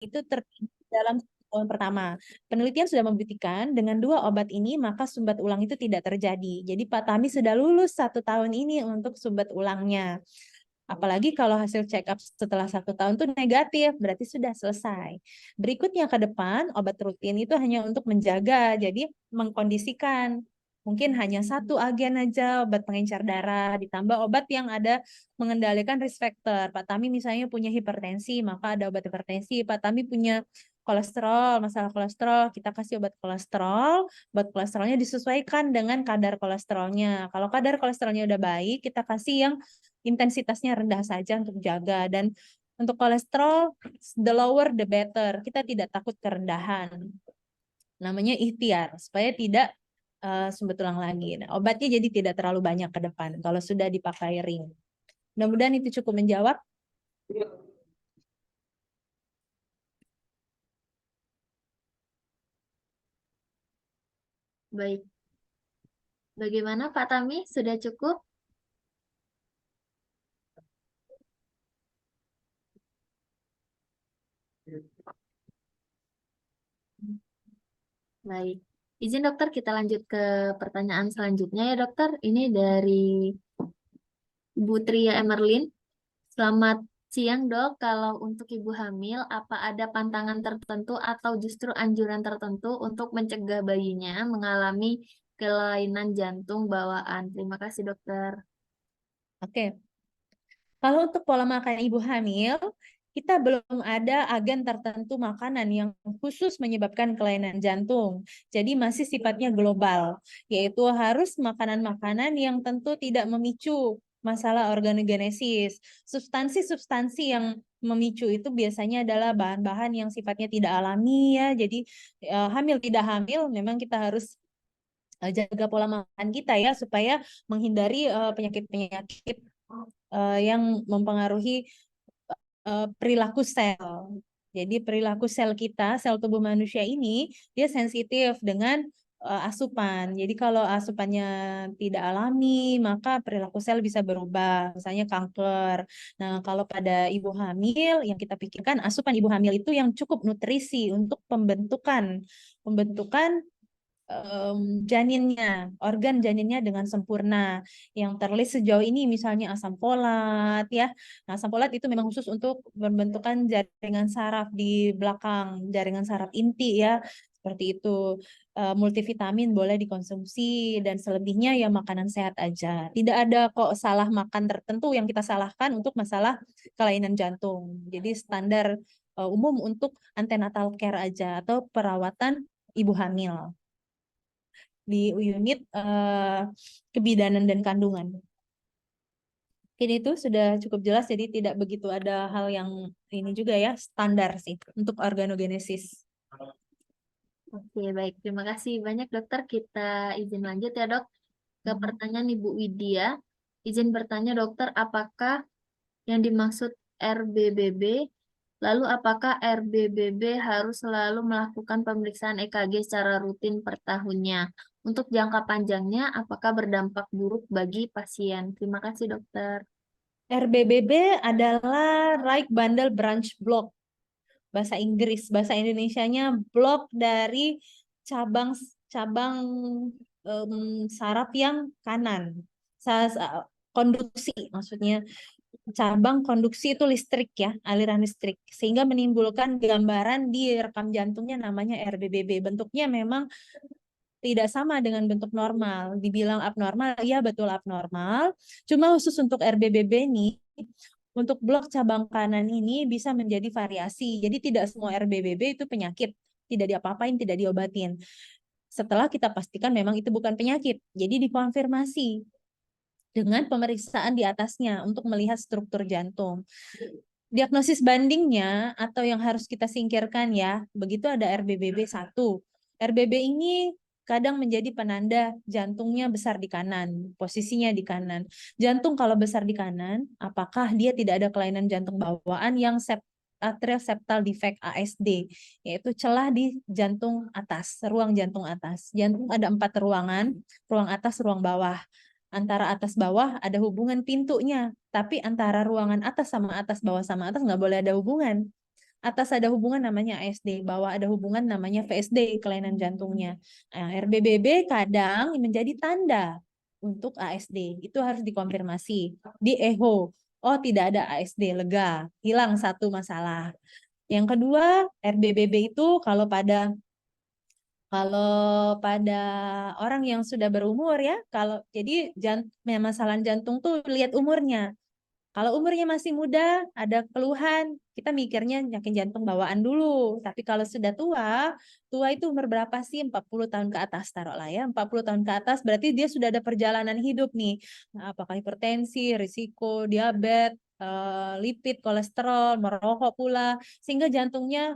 itu terjadi dalam tahun pertama. Penelitian sudah membuktikan dengan 2 obat ini maka sumbat ulang itu tidak terjadi. Jadi Pak Tami sudah lulus 1 tahun ini untuk sumbat ulangnya. Apalagi kalau hasil check up setelah 1 tahun itu negatif, berarti sudah selesai. Berikutnya ke depan, obat rutin itu hanya untuk menjaga, jadi mengkondisikan. Mungkin hanya 1 agen aja, obat pengencer darah, ditambah obat yang ada mengendalikan risk factor. Pak Tami misalnya punya hipertensi, maka ada obat hipertensi. Pak Tami punya kolesterol, masalah kolesterol, kita kasih obat kolesterol. Obat kolesterolnya disesuaikan dengan kadar kolesterolnya. Kalau kadar kolesterolnya udah baik, kita kasih yang intensitasnya rendah saja untuk jaga. Dan untuk kolesterol, the lower the better. Kita tidak takut kerendahan. Namanya ikhtiar, supaya tidak sumber tulang lagi. Nah, obatnya jadi tidak terlalu banyak ke depan kalau sudah dipakai ring. Mudah-mudahan itu cukup menjawab. Baik. Bagaimana Pak Tami? Sudah cukup? Baik. Izin dokter, kita lanjut ke pertanyaan selanjutnya ya dokter. Ini dari Ibu Tria Emerlin. Selamat siang dok, kalau untuk ibu hamil, apa ada pantangan tertentu atau justru anjuran tertentu untuk mencegah bayinya mengalami kelainan jantung bawaan? Terima kasih dokter. Oke. Kalau untuk pola makan ibu hamil, kita belum ada agen tertentu makanan yang khusus menyebabkan kelainan jantung. Jadi masih sifatnya global, yaitu harus makanan-makanan yang tentu tidak memicu masalah organogenesis. Substansi-substansi yang memicu itu biasanya adalah bahan-bahan yang sifatnya tidak alami ya. Jadi hamil tidak hamil memang kita harus jaga pola makan kita ya supaya menghindari penyakit-penyakit yang mempengaruhi perilaku sel. Jadi perilaku sel kita, sel tubuh manusia ini, dia sensitif dengan asupan. Jadi kalau asupannya tidak alami, maka perilaku sel bisa berubah, misalnya kanker. Nah, kalau pada ibu hamil, yang kita pikirkan asupan ibu hamil itu yang cukup nutrisi untuk pembentukan janinnya, organ janinnya dengan sempurna. Yang terlist sejauh ini misalnya asam folat ya. Nah, asam folat itu memang khusus untuk pembentukan jaringan saraf di belakang, jaringan saraf inti ya. Seperti itu. Multivitamin boleh dikonsumsi dan selebihnya ya makanan sehat aja. Tidak ada kok salah makan tertentu yang kita salahkan untuk masalah kelainan jantung. Jadi standar umum untuk antenatal care aja atau perawatan ibu hamil di unit kebidanan dan kandungan. Ini itu sudah cukup jelas, jadi tidak begitu ada hal yang ini juga ya, standar sih untuk organogenesis. Oke, baik. Terima kasih banyak dokter. Kita izin lanjut ya dok. Ke pertanyaan Ibu Widya. Izin bertanya dokter, apakah yang dimaksud RBBB? Lalu apakah RBBB harus selalu melakukan pemeriksaan EKG secara rutin per tahunnya? Untuk jangka panjangnya, apakah berdampak buruk bagi pasien? Terima kasih dokter. RBBB adalah right bundle branch block, bahasa Inggris, bahasa Indonesianya blok dari cabang cabang saraf yang kanan. Konduksi maksudnya, cabang konduksi itu listrik ya, aliran listrik, sehingga menimbulkan gambaran di rekam jantungnya namanya RBBB. Bentuknya memang tidak sama dengan bentuk normal. Dibilang abnormal, ya betul abnormal. Cuma khusus untuk RBBB ini, untuk blok cabang kanan ini bisa menjadi variasi. Jadi tidak semua RBBB itu penyakit, tidak diapa-apain, tidak diobatin. Setelah kita pastikan memang itu bukan penyakit, jadi dikonfirmasi dengan pemeriksaan di atasnya untuk melihat struktur jantung. Diagnosis bandingnya atau yang harus kita singkirkan ya, begitu ada RBBB 1. RBB ini kadang menjadi penanda jantungnya besar di kanan, posisinya di kanan. Jantung kalau besar di kanan, apakah dia tidak ada kelainan jantung bawaan yang atrial septal defect ASD, yaitu celah di jantung atas, ruang jantung atas. Jantung ada 4 ruangan, ruang atas, ruang bawah. Antara atas bawah ada hubungan pintunya, tapi antara ruangan atas sama atas, bawah sama atas nggak boleh ada hubungan. atas ada hubungan namanya ASD, bawah ada hubungan namanya VSD, kelainan jantungnya. Nah, RBBB kadang menjadi tanda untuk ASD. Itu harus dikonfirmasi di echo. Oh, tidak ada ASD, lega, hilang satu masalah. Yang kedua, RBBB itu kalau pada orang yang sudah berumur ya, jadi masalah jantung tuh lihat umurnya. Kalau umurnya masih muda, ada keluhan, kita mikirnya penyakit jantung bawaan dulu. Tapi kalau sudah tua, tua itu umur berapa sih? 40 tahun ke atas, taruhlah ya. 40 tahun ke atas berarti dia sudah ada perjalanan hidup nih. Nah, apakah hipertensi, risiko, diabetes, lipid, kolesterol, merokok pula. Sehingga jantungnya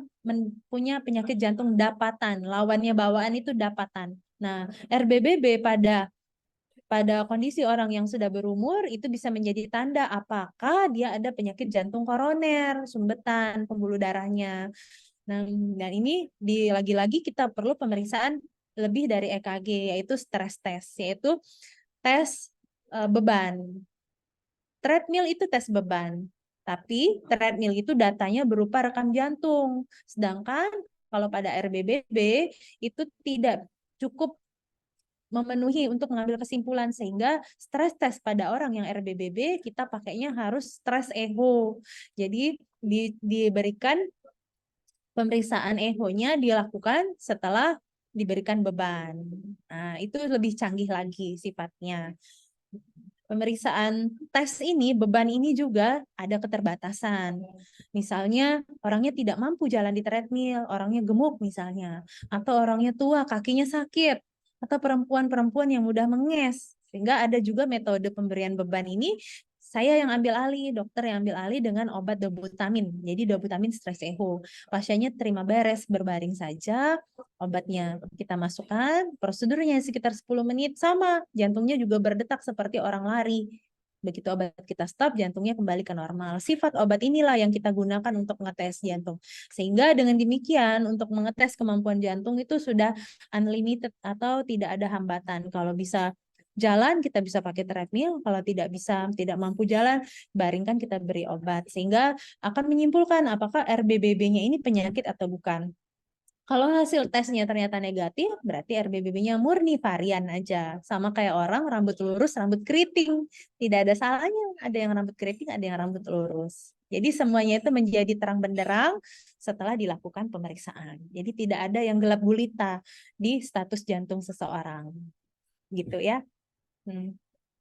punya penyakit jantung dapatan. Lawannya bawaan itu dapatan. Nah, RBBB pada kondisi orang yang sudah berumur itu bisa menjadi tanda apakah dia ada penyakit jantung koroner, sumbatan, pembuluh darahnya. Nah, dan ini lagi-lagi kita perlu pemeriksaan lebih dari EKG, yaitu stress test, yaitu tes beban. Treadmill itu tes beban, tapi treadmill itu datanya berupa rekam jantung. Sedangkan kalau pada RBBB itu tidak cukup memenuhi untuk mengambil kesimpulan, sehingga stres test pada orang yang RBBB kita pakainya harus stres echo. Jadi diberikan pemeriksaan echo-nya dilakukan setelah diberikan beban. Nah, itu lebih canggih lagi sifatnya. Pemeriksaan tes ini, beban ini juga ada keterbatasan. Misalnya orangnya tidak mampu jalan di treadmill, orangnya gemuk misalnya, atau orangnya tua, kakinya sakit, atau perempuan-perempuan yang mudah menges. Sehingga ada juga metode pemberian beban ini, saya yang ambil alih, dokter yang ambil alih dengan obat dobutamin. Jadi dobutamin stress echo. Pasiennya terima beres, berbaring saja, obatnya kita masukkan, prosedurnya sekitar 10 menit, sama jantungnya juga berdetak seperti orang lari. Begitu obat kita stop, jantungnya kembali ke normal. Sifat obat inilah yang kita gunakan untuk ngetes jantung. Sehingga dengan demikian untuk mengetes kemampuan jantung itu sudah unlimited atau tidak ada hambatan. Kalau bisa jalan kita bisa pakai treadmill, kalau tidak mampu jalan, baringkan kita beri obat. Sehingga akan menyimpulkan apakah RBBB-nya ini penyakit atau bukan. Kalau hasil tesnya ternyata negatif, berarti RBBB-nya murni varian aja. Sama kayak orang rambut lurus, rambut keriting. Tidak ada salahnya. Ada yang rambut keriting, ada yang rambut lurus. Jadi semuanya itu menjadi terang benderang setelah dilakukan pemeriksaan. Jadi tidak ada yang gelap gulita di status jantung seseorang. Gitu ya.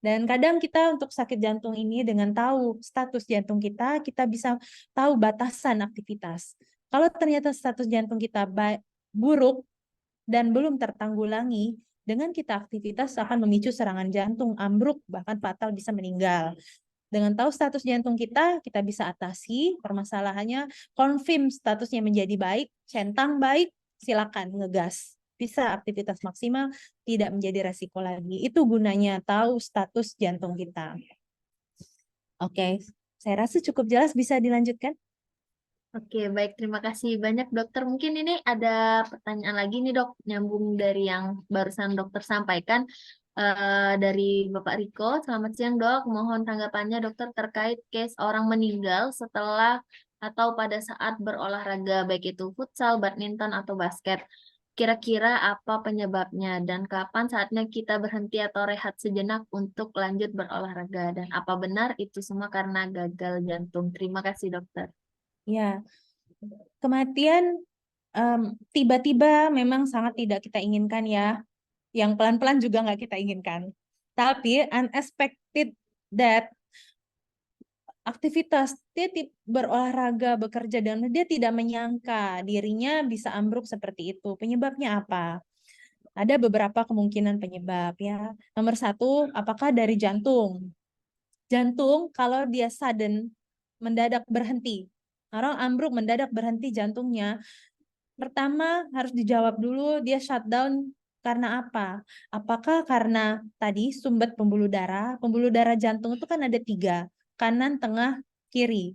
Dan kadang kita untuk sakit jantung ini dengan tahu status jantung kita bisa tahu batasan aktivitas. Kalau ternyata status jantung kita buruk dan belum tertanggulangi, dengan kita aktivitas akan memicu serangan jantung, ambruk, bahkan fatal bisa meninggal. Dengan tahu status jantung kita bisa atasi permasalahannya, confirm statusnya menjadi baik, centang baik, silakan ngegas. Bisa aktivitas maksimal, tidak menjadi resiko lagi. Itu gunanya tahu status jantung kita. Oke, saya rasa cukup jelas, bisa dilanjutkan. Oke, baik. Terima kasih banyak, dokter. Mungkin ini ada pertanyaan lagi nih, dok, nyambung dari yang barusan dokter sampaikan dari Bapak Riko. Selamat siang, dok. Mohon tanggapannya, dokter, terkait case orang meninggal setelah atau pada saat berolahraga, baik itu futsal, badminton, atau basket. Kira-kira apa penyebabnya dan kapan saatnya kita berhenti atau rehat sejenak untuk lanjut berolahraga? Dan apa benar itu semua karena gagal jantung? Terima kasih, dokter. Ya, kematian tiba-tiba memang sangat tidak kita inginkan ya. Yang pelan-pelan juga nggak kita inginkan. Tapi unexpected death, aktivitas dia berolahraga, bekerja, dan dia tidak menyangka dirinya bisa ambruk seperti itu. Penyebabnya apa? Ada beberapa kemungkinan penyebab ya. Nomor satu, apakah dari jantung? Jantung kalau dia sudden, mendadak berhenti. Orang ambruk mendadak berhenti jantungnya. Pertama harus dijawab dulu dia shutdown karena apa? Apakah karena tadi sumbat pembuluh darah jantung itu kan ada 3, kanan, tengah, kiri.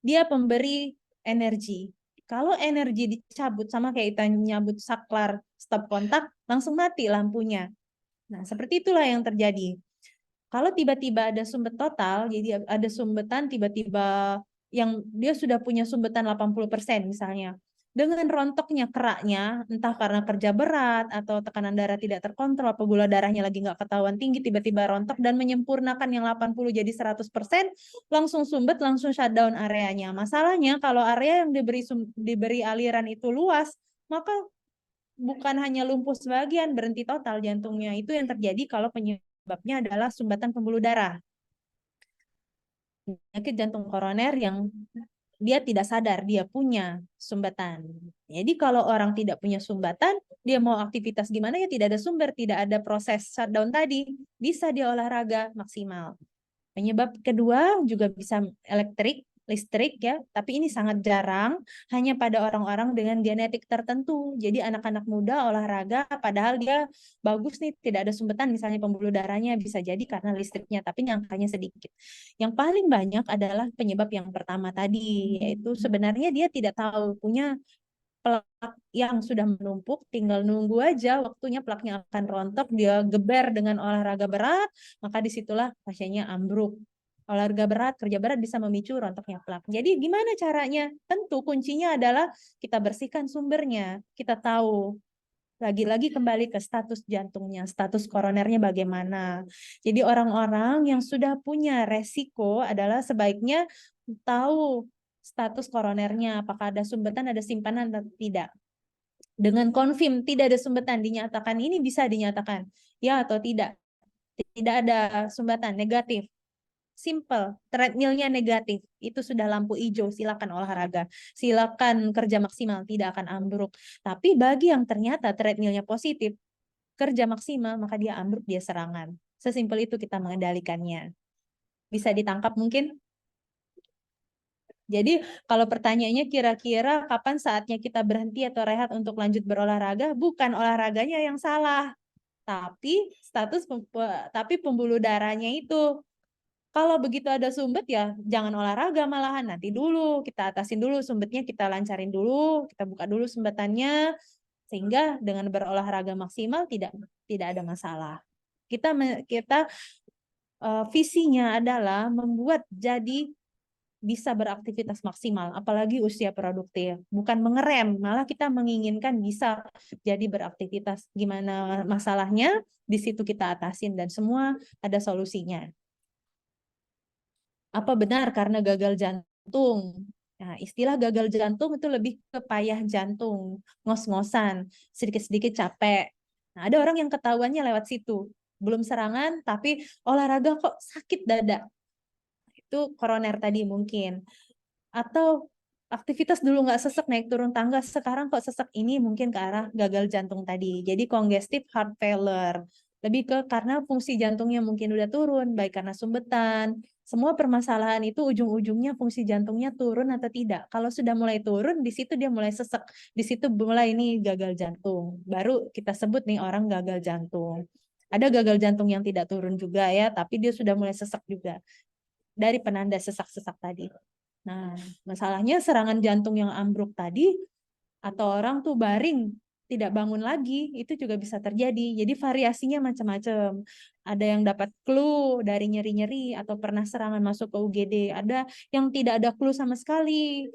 Dia pemberi energi. Kalau energi dicabut sama kayak kita nyabut saklar stop kontak, langsung mati lampunya. Nah, seperti itulah yang terjadi. Kalau tiba-tiba ada sumbet total, jadi ada sumbetan tiba-tiba yang dia sudah punya sumbatan 80% misalnya. Dengan rontoknya keraknya, entah karena kerja berat atau tekanan darah tidak terkontrol, atau gula darahnya lagi nggak ketahuan tinggi, tiba-tiba rontok dan menyempurnakan yang 80 jadi 100%, langsung sumbet, langsung shutdown areanya. Masalahnya kalau area yang diberi aliran itu luas, maka bukan hanya lumpuh sebagian, berhenti total jantungnya. Itu yang terjadi kalau penyebabnya adalah sumbatan pembuluh darah. Penyakit jantung koroner yang dia tidak sadar dia punya sumbatan. Jadi kalau orang tidak punya sumbatan, dia mau aktivitas gimana ya tidak ada sumber, tidak ada proses shutdown tadi, bisa dia olahraga maksimal. Penyebab kedua juga bisa listrik ya, tapi ini sangat jarang, hanya pada orang-orang dengan genetik tertentu. Jadi anak-anak muda olahraga, padahal dia bagus nih, tidak ada sumbatan, misalnya pembuluh darahnya bisa jadi karena listriknya, tapi angkanya sedikit. Yang paling banyak adalah penyebab yang pertama tadi, yaitu sebenarnya dia tidak tahu punya plak yang sudah menumpuk, tinggal nunggu aja waktunya plaknya akan rontok, dia geber dengan olahraga berat, maka disitulah pasiennya ambruk. Olahraga berat, kerja berat bisa memicu rontoknya plak. Jadi gimana caranya? Tentu kuncinya adalah kita bersihkan sumbernya, kita tahu. Lagi-lagi kembali ke status jantungnya, status koronernya bagaimana. Jadi orang-orang yang sudah punya resiko adalah sebaiknya tahu status koronernya, apakah ada sumbatan, ada simpanan atau tidak. Dengan confirm tidak ada sumbatan, dinyatakan ini bisa dinyatakan ya atau tidak. Tidak ada sumbatan, negatif. Simple, treadmillnya negatif, itu sudah lampu hijau, silakan olahraga, silakan kerja maksimal, tidak akan ambruk. Tapi bagi yang ternyata treadmillnya positif, kerja maksimal, maka dia ambruk, dia serangan. Sesimpel itu kita mengendalikannya. Bisa ditangkap mungkin? Jadi kalau pertanyaannya kira-kira kapan saatnya kita berhenti atau rehat untuk lanjut berolahraga, bukan olahraganya yang salah, tapi tapi pembuluh darahnya itu. Kalau begitu ada sumbet ya jangan olahraga malahan, nanti dulu kita atasin dulu sumbetnya, kita lancarin dulu, kita buka dulu sumbetannya sehingga dengan berolahraga maksimal tidak ada masalah. Kita visinya adalah membuat jadi bisa beraktivitas maksimal, apalagi usia produktif. Bukan mengerem, malah kita menginginkan bisa jadi beraktivitas. Gimana masalahnya, di situ kita atasin dan semua ada solusinya. Apa benar karena gagal jantung? Nah, istilah gagal jantung itu lebih ke payah jantung, ngos-ngosan, sedikit-sedikit capek. Nah, ada orang yang ketahuannya lewat situ. Belum serangan, tapi olahraga kok sakit dada. Itu koroner tadi mungkin. Atau aktivitas dulu nggak sesek, naik turun tangga, sekarang kok sesek, ini mungkin ke arah gagal jantung tadi. Jadi congestive heart failure. Lebih ke karena fungsi jantungnya mungkin udah turun, baik karena sumbatan. Semua permasalahan itu ujung-ujungnya fungsi jantungnya turun atau tidak. Kalau sudah mulai turun, di situ dia mulai sesek. Di situ mulai ini gagal jantung. Baru kita sebut nih orang gagal jantung. Ada gagal jantung yang tidak turun juga ya, tapi dia sudah mulai sesek juga. Dari penanda sesak-sesak tadi. Nah, masalahnya serangan jantung yang ambruk tadi, atau orang tuh baring, tidak bangun lagi, itu juga bisa terjadi. Jadi variasinya macam-macam. Ada yang dapat clue dari nyeri-nyeri, atau pernah serangan masuk ke UGD. Ada yang tidak ada clue sama sekali.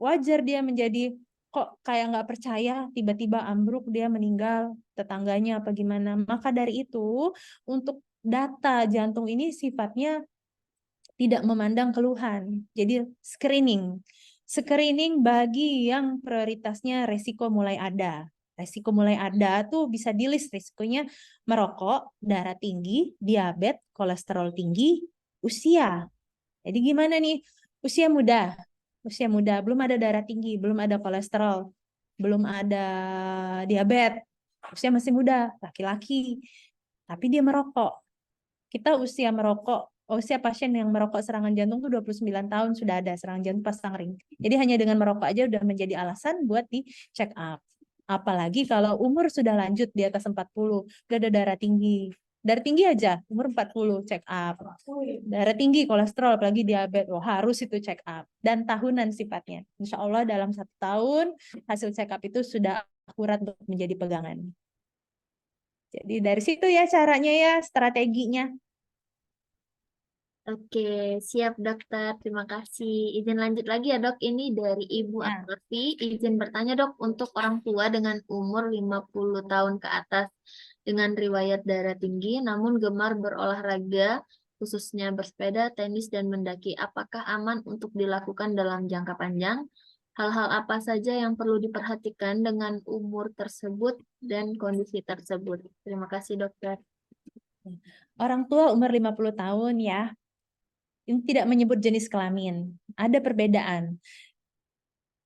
Wajar dia menjadi, kok kayak nggak percaya, tiba-tiba ambruk, dia meninggal, tetangganya apa gimana. Maka dari itu, untuk data jantung ini sifatnya tidak memandang keluhan. Jadi screening. Screening bagi yang prioritasnya resiko mulai ada. Resiko mulai ada tuh bisa di list risikonya merokok, darah tinggi, diabetes, kolesterol tinggi, usia. Jadi gimana nih? Usia muda. Usia muda, belum ada darah tinggi, belum ada kolesterol, belum ada diabetes. Usia masih muda, laki-laki. Tapi dia merokok. Kita usia pasien yang merokok serangan jantung tuh 29 tahun sudah ada serangan jantung pasang ring. Jadi hanya dengan merokok aja udah menjadi alasan buat di check up. Apalagi kalau umur sudah lanjut di atas 40, udah ada darah tinggi. Darah tinggi aja, umur 40 check up. Darah tinggi, kolesterol, apalagi diabetes, harus itu check up. Dan tahunan sifatnya. Insya Allah dalam 1 tahun hasil check up itu sudah akurat untuk menjadi pegangan. Jadi dari situ ya caranya ya, strateginya. Oke, siap dokter. Terima kasih. Izin lanjut lagi ya dok. Ini dari Ibu Ya. Afi. Izin bertanya dok, untuk orang tua dengan umur 50 tahun ke atas dengan riwayat darah tinggi namun gemar berolahraga, khususnya bersepeda, tenis, dan mendaki. Apakah aman untuk dilakukan dalam jangka panjang? Hal-hal apa saja yang perlu diperhatikan dengan umur tersebut dan kondisi tersebut? Terima kasih dokter. Orang tua umur 50 tahun ya, ini tidak menyebut jenis kelamin. Ada perbedaan.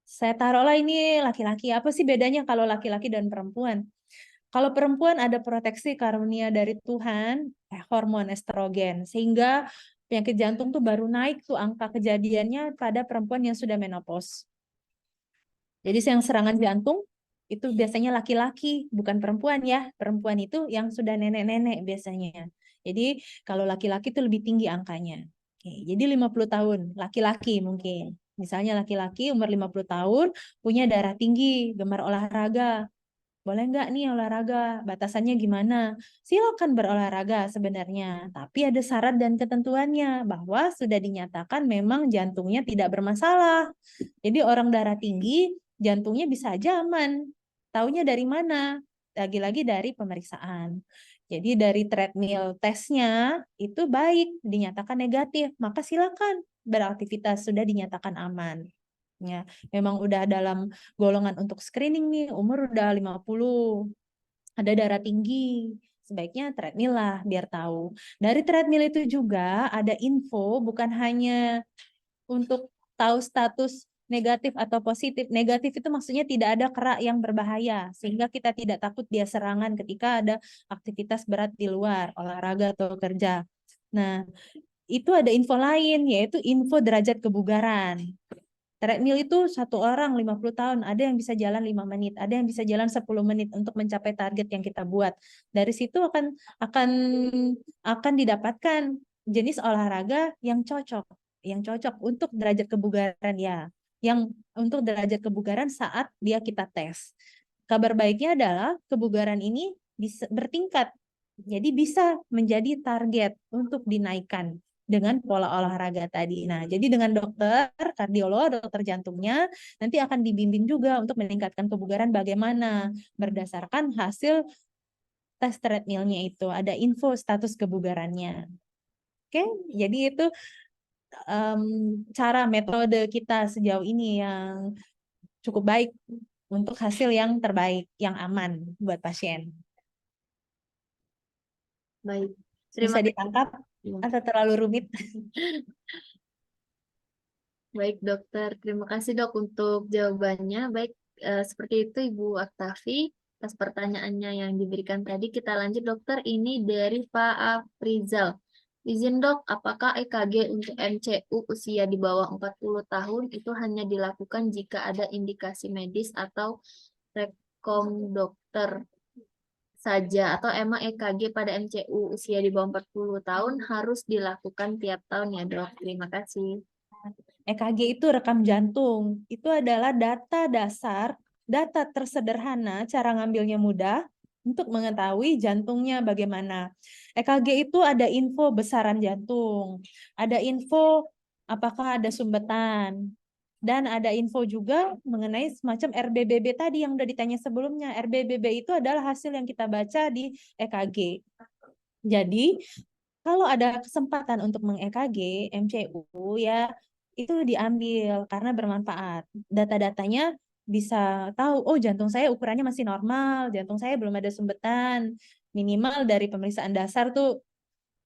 Saya taruhlah ini laki-laki. Apa sih bedanya kalau laki-laki dan perempuan? Kalau perempuan ada proteksi karunia dari Tuhan, hormon estrogen, sehingga penyakit jantung tuh baru naik tuh angka kejadiannya pada perempuan yang sudah menopause. Jadi yang serangan jantung itu biasanya laki-laki, bukan perempuan ya. Perempuan itu yang sudah nenek-nenek biasanya. Jadi kalau laki-laki itu lebih tinggi angkanya. Oke, jadi 50 tahun, laki-laki mungkin. Misalnya laki-laki umur 50 tahun, punya darah tinggi, gemar olahraga. Boleh nggak nih olahraga? Batasannya gimana? Silakan berolahraga sebenarnya, tapi ada syarat dan ketentuannya bahwa sudah dinyatakan memang jantungnya tidak bermasalah. Jadi orang darah tinggi, jantungnya bisa aja aman. Taunya dari mana? Lagi-lagi dari pemeriksaan. Jadi dari treadmill tesnya itu baik, dinyatakan negatif, maka silakan beraktivitas sudah dinyatakan aman. Ya, memang udah dalam golongan untuk screening nih, umur udah 50, ada darah tinggi, sebaiknya treadmill lah biar tahu. Dari treadmill itu juga ada info, bukan hanya untuk tahu status negatif atau positif. Negatif itu maksudnya tidak ada kerak yang berbahaya, sehingga kita tidak takut dia serangan ketika ada aktivitas berat di luar, olahraga atau kerja. Nah, itu ada info lain, yaitu info derajat kebugaran. Treadmill itu satu orang 50 tahun, ada yang bisa jalan 5 menit, ada yang bisa jalan 10 menit untuk mencapai target yang kita buat. Dari situ akan didapatkan jenis olahraga yang cocok untuk derajat kebugaran ya, yang untuk derajat kebugaran saat kita tes. Kabar baiknya adalah kebugaran ini bisa bertingkat. Jadi bisa menjadi target untuk dinaikkan dengan pola olahraga tadi. Nah, jadi dengan dokter kardiolog, dokter jantungnya nanti akan dibimbing juga untuk meningkatkan kebugaran bagaimana berdasarkan hasil tes treadmillnya itu. Ada info status kebugarannya. Oke, jadi itu cara metode kita sejauh ini yang cukup baik untuk hasil yang terbaik, yang aman buat pasien. Baik. Bisa Terima kasih. ditangkap atau terlalu rumit? Baik dokter, terima kasih dok untuk jawabannya. Baik, seperti itu Ibu Aktafi. Atas pertanyaannya yang diberikan tadi, kita lanjut dokter. Ini dari Pak Afrizal. Izin dok, apakah EKG untuk MCU usia di bawah 40 tahun itu hanya dilakukan jika ada indikasi medis atau rekom dokter saja? Atau emang EKG pada MCU usia di bawah 40 tahun harus dilakukan tiap tahun ya dok? Terima kasih. EKG itu rekam jantung. Itu adalah data dasar, data tersederhana, cara ngambilnya mudah untuk mengetahui jantungnya bagaimana. EKG itu ada info besaran jantung, ada info apakah ada sumbatan, dan ada info juga mengenai semacam RBBB tadi yang udah ditanya sebelumnya. RBBB itu adalah hasil yang kita baca di EKG. Jadi, kalau ada kesempatan untuk meng-EKG, MCU ya itu diambil karena bermanfaat. Data-datanya bisa tahu, oh jantung saya ukurannya masih normal, jantung saya belum ada sumbatan. Minimal dari pemeriksaan dasar tuh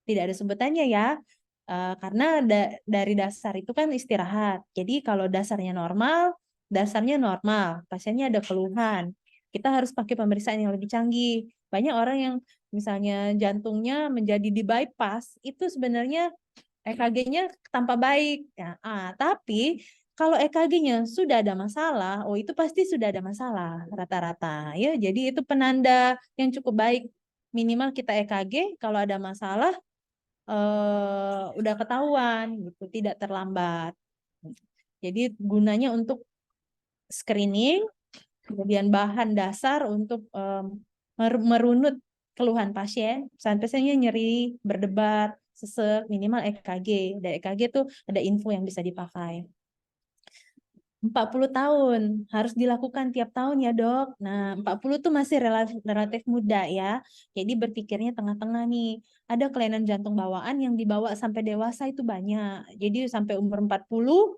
tidak ada sumbetannya ya. Karena dari dasar itu kan istirahat. Jadi kalau dasarnya normal, pasiennya ada keluhan. Kita harus pakai pemeriksaan yang lebih canggih. Banyak orang yang misalnya jantungnya menjadi di bypass, itu sebenarnya EKG-nya tanpa baik. Ya, tapi kalau EKG-nya sudah ada masalah, oh itu pasti sudah ada masalah rata-rata. Ya, jadi itu penanda yang cukup baik. Minimal kita EKG, kalau ada masalah udah ketahuan, gitu, tidak terlambat. Jadi gunanya untuk screening, kemudian bahan dasar untuk merunut keluhan pasien. Pasien pasiennya nyeri, berdebar, sesek, minimal EKG. Dari EKG tuh ada info yang bisa dipakai. 40 tahun harus dilakukan tiap tahun ya dok. Nah 40 tuh masih relatif muda ya. Jadi berpikirnya tengah-tengah nih. Ada kelainan jantung bawaan yang dibawa sampai dewasa itu banyak. Jadi sampai umur 40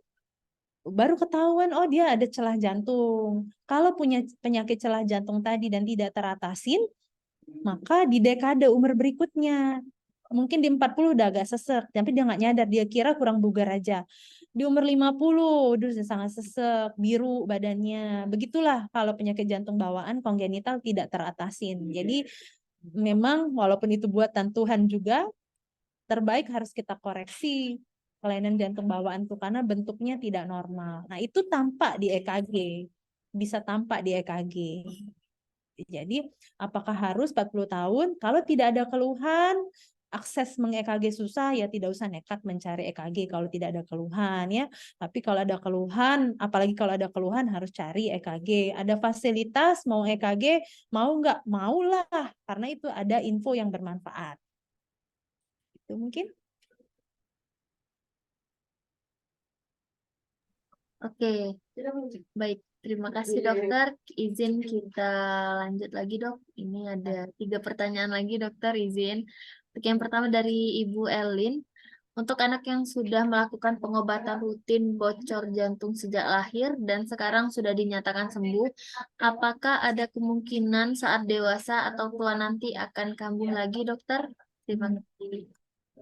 baru ketahuan oh dia ada celah jantung. Kalau punya penyakit celah jantung tadi dan tidak teratasin, maka di dekade umur berikutnya mungkin di 40 udah agak sesek, tapi dia nggak nyadar, dia kira kurang bugar aja. Di umur 50 udah sangat sesek, biru badannya. Begitulah kalau penyakit jantung bawaan kongenital tidak teratasin. Jadi memang walaupun itu buatan Tuhan juga, terbaik harus kita koreksi kelainan jantung bawaan tuh karena bentuknya tidak normal. Nah, itu tampak di EKG. Bisa tampak di EKG. Jadi, apakah harus 40 tahun? Kalau tidak ada keluhan, akses meng-EKG susah, ya tidak usah nekat mencari EKG kalau tidak ada keluhan ya. Tapi kalau ada keluhan, apalagi kalau ada keluhan harus cari EKG. Ada fasilitas mau EKG, mau nggak? Maulah, karena itu ada info yang bermanfaat. Itu mungkin. Oke, baik. Terima kasih dokter. Izin kita lanjut lagi dok. Ini ada 3 pertanyaan lagi dokter, izin. Oke, yang pertama dari Ibu Elin. Untuk anak yang sudah melakukan pengobatan rutin bocor jantung sejak lahir dan sekarang sudah dinyatakan sembuh, apakah ada kemungkinan saat dewasa atau tua nanti akan kambuh lagi dokter? Terima kasih.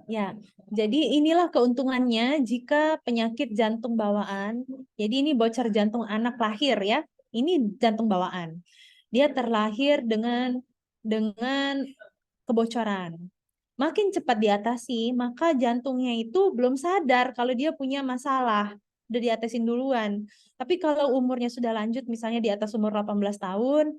Ya, jadi inilah keuntungannya jika penyakit jantung bawaan. Jadi ini bocor jantung anak lahir ya. Ini jantung bawaan. Dia terlahir dengan kebocoran. Makin cepat diatasi, maka jantungnya itu belum sadar kalau dia punya masalah. Udah diatasin duluan. Tapi kalau umurnya sudah lanjut, misalnya di atas umur 18 tahun,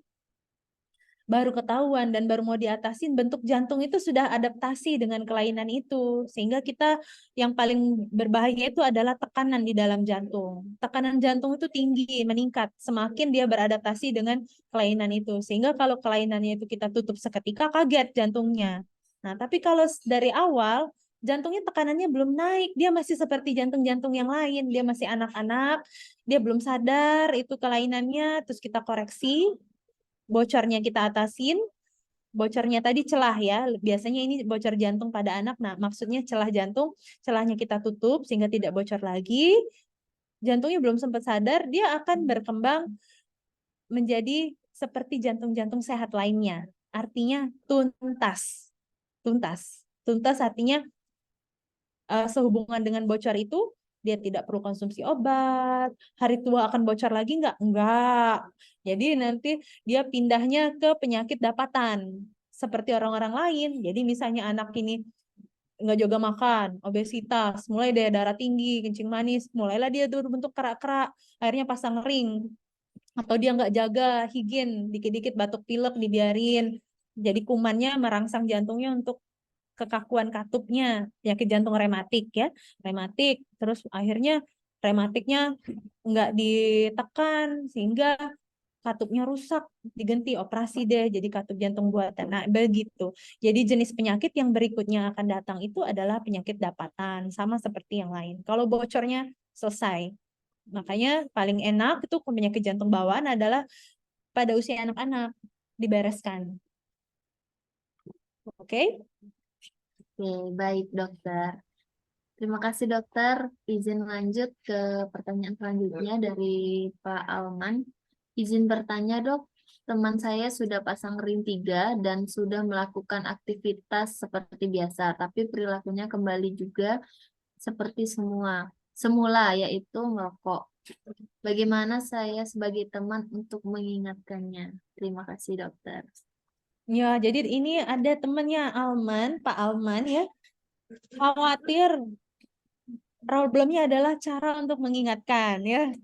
baru ketahuan dan baru mau diatasin, bentuk jantung itu sudah adaptasi dengan kelainan itu. Sehingga kita yang paling berbahaya itu adalah tekanan di dalam jantung. Tekanan jantung itu tinggi, meningkat semakin dia beradaptasi dengan kelainan itu. Sehingga kalau kelainannya itu kita tutup seketika, kaget jantungnya. Nah, tapi kalau dari awal jantungnya tekanannya belum naik, dia masih seperti jantung-jantung yang lain, dia masih anak-anak, dia belum sadar itu kelainannya, terus kita koreksi, bocornya kita atasin, bocornya tadi celah ya, biasanya ini bocor jantung pada anak, nah maksudnya celah jantung, celahnya kita tutup sehingga tidak bocor lagi, jantungnya belum sempat sadar, dia akan berkembang menjadi seperti jantung-jantung sehat lainnya, artinya tuntas, tuntas artinya sehubungan dengan bocor itu, dia tidak perlu konsumsi obat. Hari tua akan bocor lagi nggak? Enggak. Jadi nanti dia pindahnya ke penyakit dapatan. Seperti orang-orang lain. Jadi misalnya anak ini nggak jaga makan, obesitas, mulai dari darah tinggi, kencing manis, mulailah dia tuh bentuk kerak-kerak, akhirnya pasang ring. Atau dia nggak jaga higien, dikit-dikit batuk pilek dibiarin. Jadi kumannya merangsang jantungnya untuk kekakuan katupnya, penyakit jantung rematik ya, rematik, terus akhirnya rematiknya nggak ditekan sehingga katupnya rusak, diganti operasi deh jadi katup jantung buatan. Nah, begitu. Jadi jenis penyakit yang berikutnya akan datang itu adalah penyakit dapatan, sama seperti yang lain. Kalau bocornya selesai. Makanya paling enak itu penyakit jantung bawaan adalah pada usia anak-anak dibereskan. Oke? Oke, baik dokter. Terima kasih dokter. Izin lanjut ke pertanyaan selanjutnya dari Pak Alman. Izin bertanya dok, teman saya sudah pasang ring 3 dan sudah melakukan aktivitas seperti biasa, tapi perilakunya kembali juga seperti semula, yaitu merokok. Bagaimana saya sebagai teman untuk mengingatkannya? Terima kasih dokter. Ya, jadi ini ada temannya Alman, Pak Alman ya, khawatir problemnya adalah cara untuk mengingatkan ya.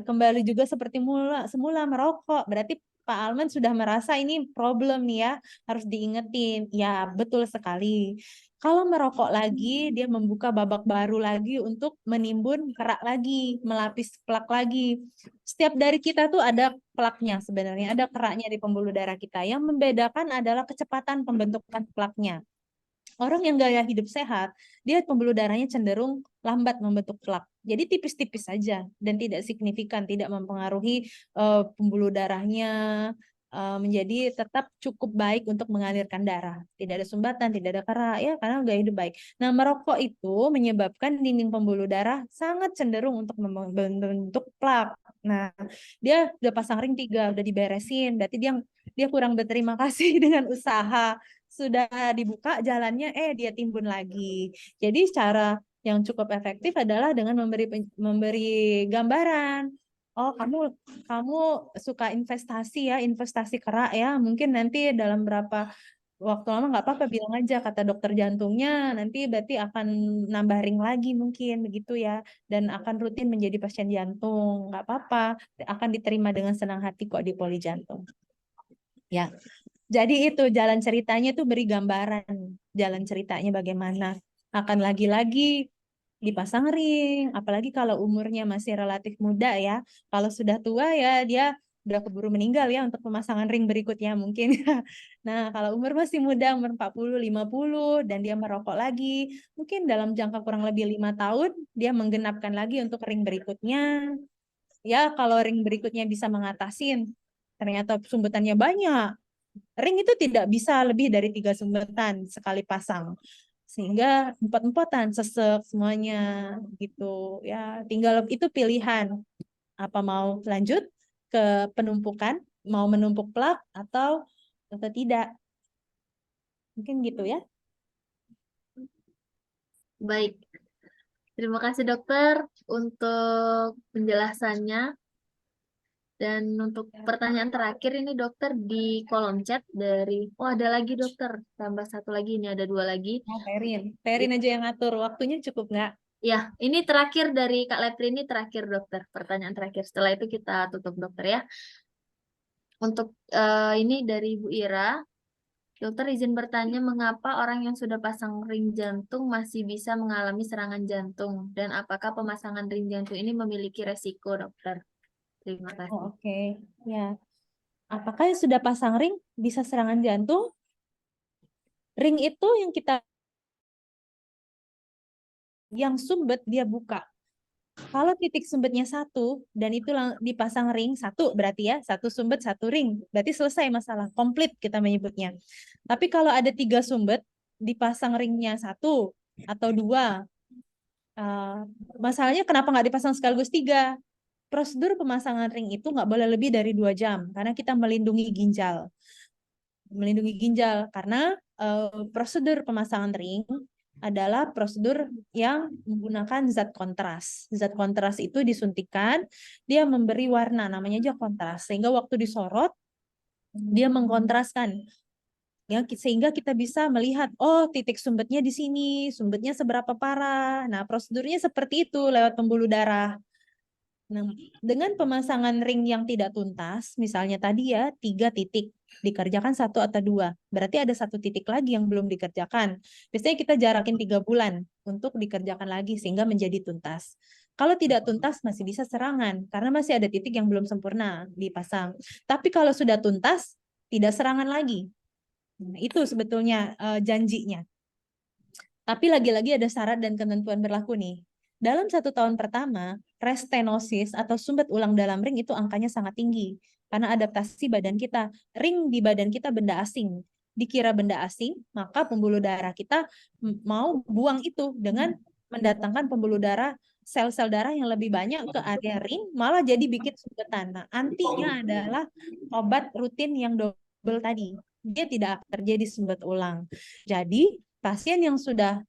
Kembali juga seperti semula merokok. Berarti Pak Alman sudah merasa ini problem nih ya, harus diingetin. Ya, betul sekali. Kalau merokok lagi, dia membuka babak baru lagi untuk menimbun kerak lagi, melapis plak lagi. Setiap dari kita tuh ada plaknya sebenarnya, ada keraknya di pembuluh darah kita. Yang membedakan adalah kecepatan pembentukan plaknya. Orang yang gaya hidup sehat, dia pembuluh darahnya cenderung lambat membentuk plak. Jadi tipis-tipis saja dan tidak signifikan, tidak mempengaruhi pembuluh darahnya menjadi tetap cukup baik untuk mengalirkan darah. Tidak ada sumbatan, tidak ada kerak, ya karena gaya hidup baik. Nah, merokok itu menyebabkan dinding pembuluh darah sangat cenderung untuk membentuk plak. Nah, dia udah pasang ring 3, udah diberesin, berarti dia kurang berterima kasih dengan usaha. Sudah dibuka jalannya, dia timbun lagi. Jadi cara yang cukup efektif adalah dengan memberi gambaran. Oh, kamu suka investasi ya, investasi kerak ya. Mungkin nanti dalam berapa waktu lama nggak apa-apa, bilang aja kata dokter jantungnya nanti berarti akan nambah ring lagi mungkin begitu ya, dan akan rutin menjadi pasien jantung, nggak apa-apa, akan diterima dengan senang hati kok di poli jantung ya. Jadi itu jalan ceritanya tuh beri gambaran jalan ceritanya bagaimana, akan lagi-lagi dipasang ring, apalagi kalau umurnya masih relatif muda ya. Kalau sudah tua ya dia udah keburu meninggal ya untuk pemasangan ring berikutnya mungkin. Nah, kalau umur masih muda, umur 40, 50 dan dia merokok lagi, mungkin dalam jangka kurang lebih 5 tahun dia menggenapkan lagi untuk ring berikutnya. Ya, kalau ring berikutnya bisa mengatasin, ternyata sumbetannya banyak. Ring itu tidak bisa lebih dari 3 sumbatan sekali pasang, sehingga empot-empotan sesek semuanya gitu ya. Tinggal itu pilihan, apa mau lanjut ke penumpukan, mau menumpuk plak atau tidak, mungkin gitu ya. Baik, terima kasih dokter untuk penjelasannya. Dan untuk pertanyaan terakhir ini dokter di kolom chat dari, oh ada lagi dokter, tambah satu lagi, ini ada 2 lagi. Perin aja yang ngatur, waktunya cukup nggak? Ya, ini terakhir dari Kak Lepri, ini terakhir dokter, pertanyaan terakhir. Setelah itu kita tutup dokter ya. Untuk ini dari Bu Ira, dokter izin bertanya mengapa orang yang sudah pasang ring jantung masih bisa mengalami serangan jantung dan apakah pemasangan ring jantung ini memiliki resiko dokter? Terima kasih. Oke. Ya. Apakah yang sudah pasang ring bisa serangan jantung? Ring itu yang sumbet dia buka. Kalau titik sumbetnya 1 dan itu dipasang ring 1, berarti ya 1 sumbet 1 ring, berarti selesai masalah, komplit kita menyebutnya. Tapi kalau ada 3 sumbet dipasang ringnya 1 atau 2, masalahnya kenapa nggak dipasang sekaligus 3? Prosedur pemasangan ring itu nggak boleh lebih dari 2 jam karena kita melindungi ginjal. Karena prosedur pemasangan ring adalah prosedur yang menggunakan zat kontras. Zat kontras itu disuntikan, dia memberi warna, namanya aja kontras. Sehingga waktu disorot, dia mengkontraskan. Ya, sehingga kita bisa melihat, oh titik sumbetnya di sini, sumbetnya seberapa parah. Nah, prosedurnya seperti itu lewat pembuluh darah. Nah, dengan pemasangan ring yang tidak tuntas, misalnya tadi ya 3 titik, dikerjakan 1 atau 2, berarti ada 1 titik lagi yang belum dikerjakan. Biasanya kita jarakin 3 bulan untuk dikerjakan lagi sehingga menjadi tuntas. Kalau tidak tuntas masih bisa serangan, karena masih ada titik yang belum sempurna dipasang. Tapi kalau sudah tuntas, tidak serangan lagi. Nah, itu sebetulnya janjinya. Tapi lagi-lagi ada syarat dan ketentuan berlaku nih. Dalam 1 tahun pertama, restenosis atau sumbat ulang dalam ring itu angkanya sangat tinggi. Karena adaptasi badan kita. Ring di badan kita benda asing. Dikira benda asing, maka pembuluh darah kita mau buang itu dengan mendatangkan pembuluh darah, sel-sel darah yang lebih banyak ke area ring, malah jadi bikin sumbatan. Nah, antinya adalah obat rutin yang double tadi. Dia tidak akan terjadi sumbat ulang. Jadi, pasien yang sudah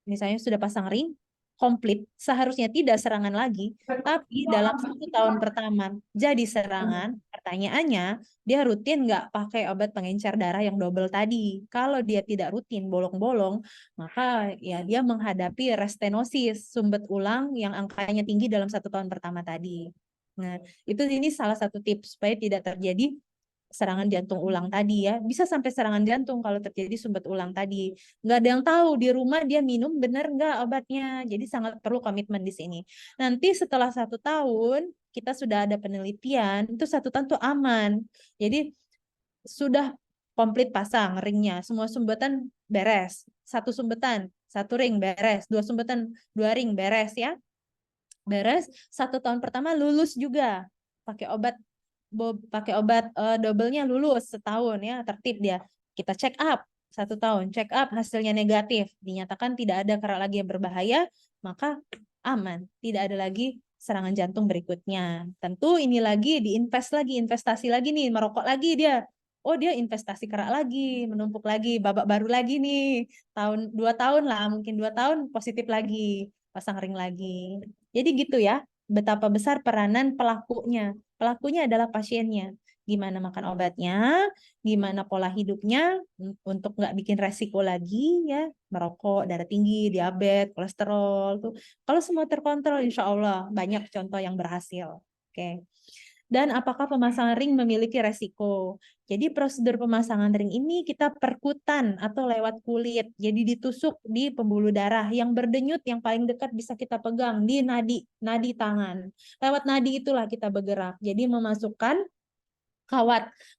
misalnya sudah pasang ring komplit seharusnya tidak serangan lagi, tapi dalam 1 tahun pertama jadi serangan. Pertanyaannya, dia rutin nggak pakai obat pengencer darah yang double tadi? Kalau dia tidak rutin, bolong-bolong, maka ya dia menghadapi restenosis, sumbat ulang yang angkanya tinggi dalam 1 tahun pertama tadi. Nah, ini salah satu tips supaya tidak terjadi serangan jantung ulang tadi ya. Bisa sampai serangan jantung kalau terjadi sumbat ulang tadi. Nggak ada yang tahu di rumah dia minum benar nggak obatnya. Jadi sangat perlu komitmen di sini. Nanti setelah 1 tahun kita sudah ada penelitian, itu 1 tahun tuh aman. Jadi sudah komplit pasang ringnya. Semua sumbatan beres. 1 sumbetan, 1 ring beres. 2 sumbetan, 2 ring beres ya. Beres. 1 tahun pertama lulus juga. Pakai obat double-nya lulus setahun ya, tertib dia. Kita check up 1 tahun, check up hasilnya negatif, dinyatakan tidak ada kerak lagi yang berbahaya, maka aman, tidak ada lagi serangan jantung berikutnya. Tentu ini lagi investasi lagi nih, merokok lagi dia. Oh, dia investasi kerak lagi, menumpuk lagi, babak baru lagi nih. 2 tahun lah, mungkin 2 tahun positif lagi, pasang ring lagi. Jadi gitu ya, betapa besar peranan pelakunya. Pelakunya adalah pasiennya. Gimana makan obatnya, gimana pola hidupnya untuk nggak bikin resiko lagi ya, merokok, darah tinggi, diabetes, kolesterol tuh. Kalau semua terkontrol, insya Allah banyak contoh yang berhasil. Oke. Dan apakah pemasangan ring memiliki resiko? Jadi prosedur pemasangan ring ini kita perkutan atau lewat kulit. Jadi ditusuk di pembuluh darah yang berdenyut, yang paling dekat bisa kita pegang di nadi tangan. Lewat nadi itulah kita bergerak. Jadi memasukkan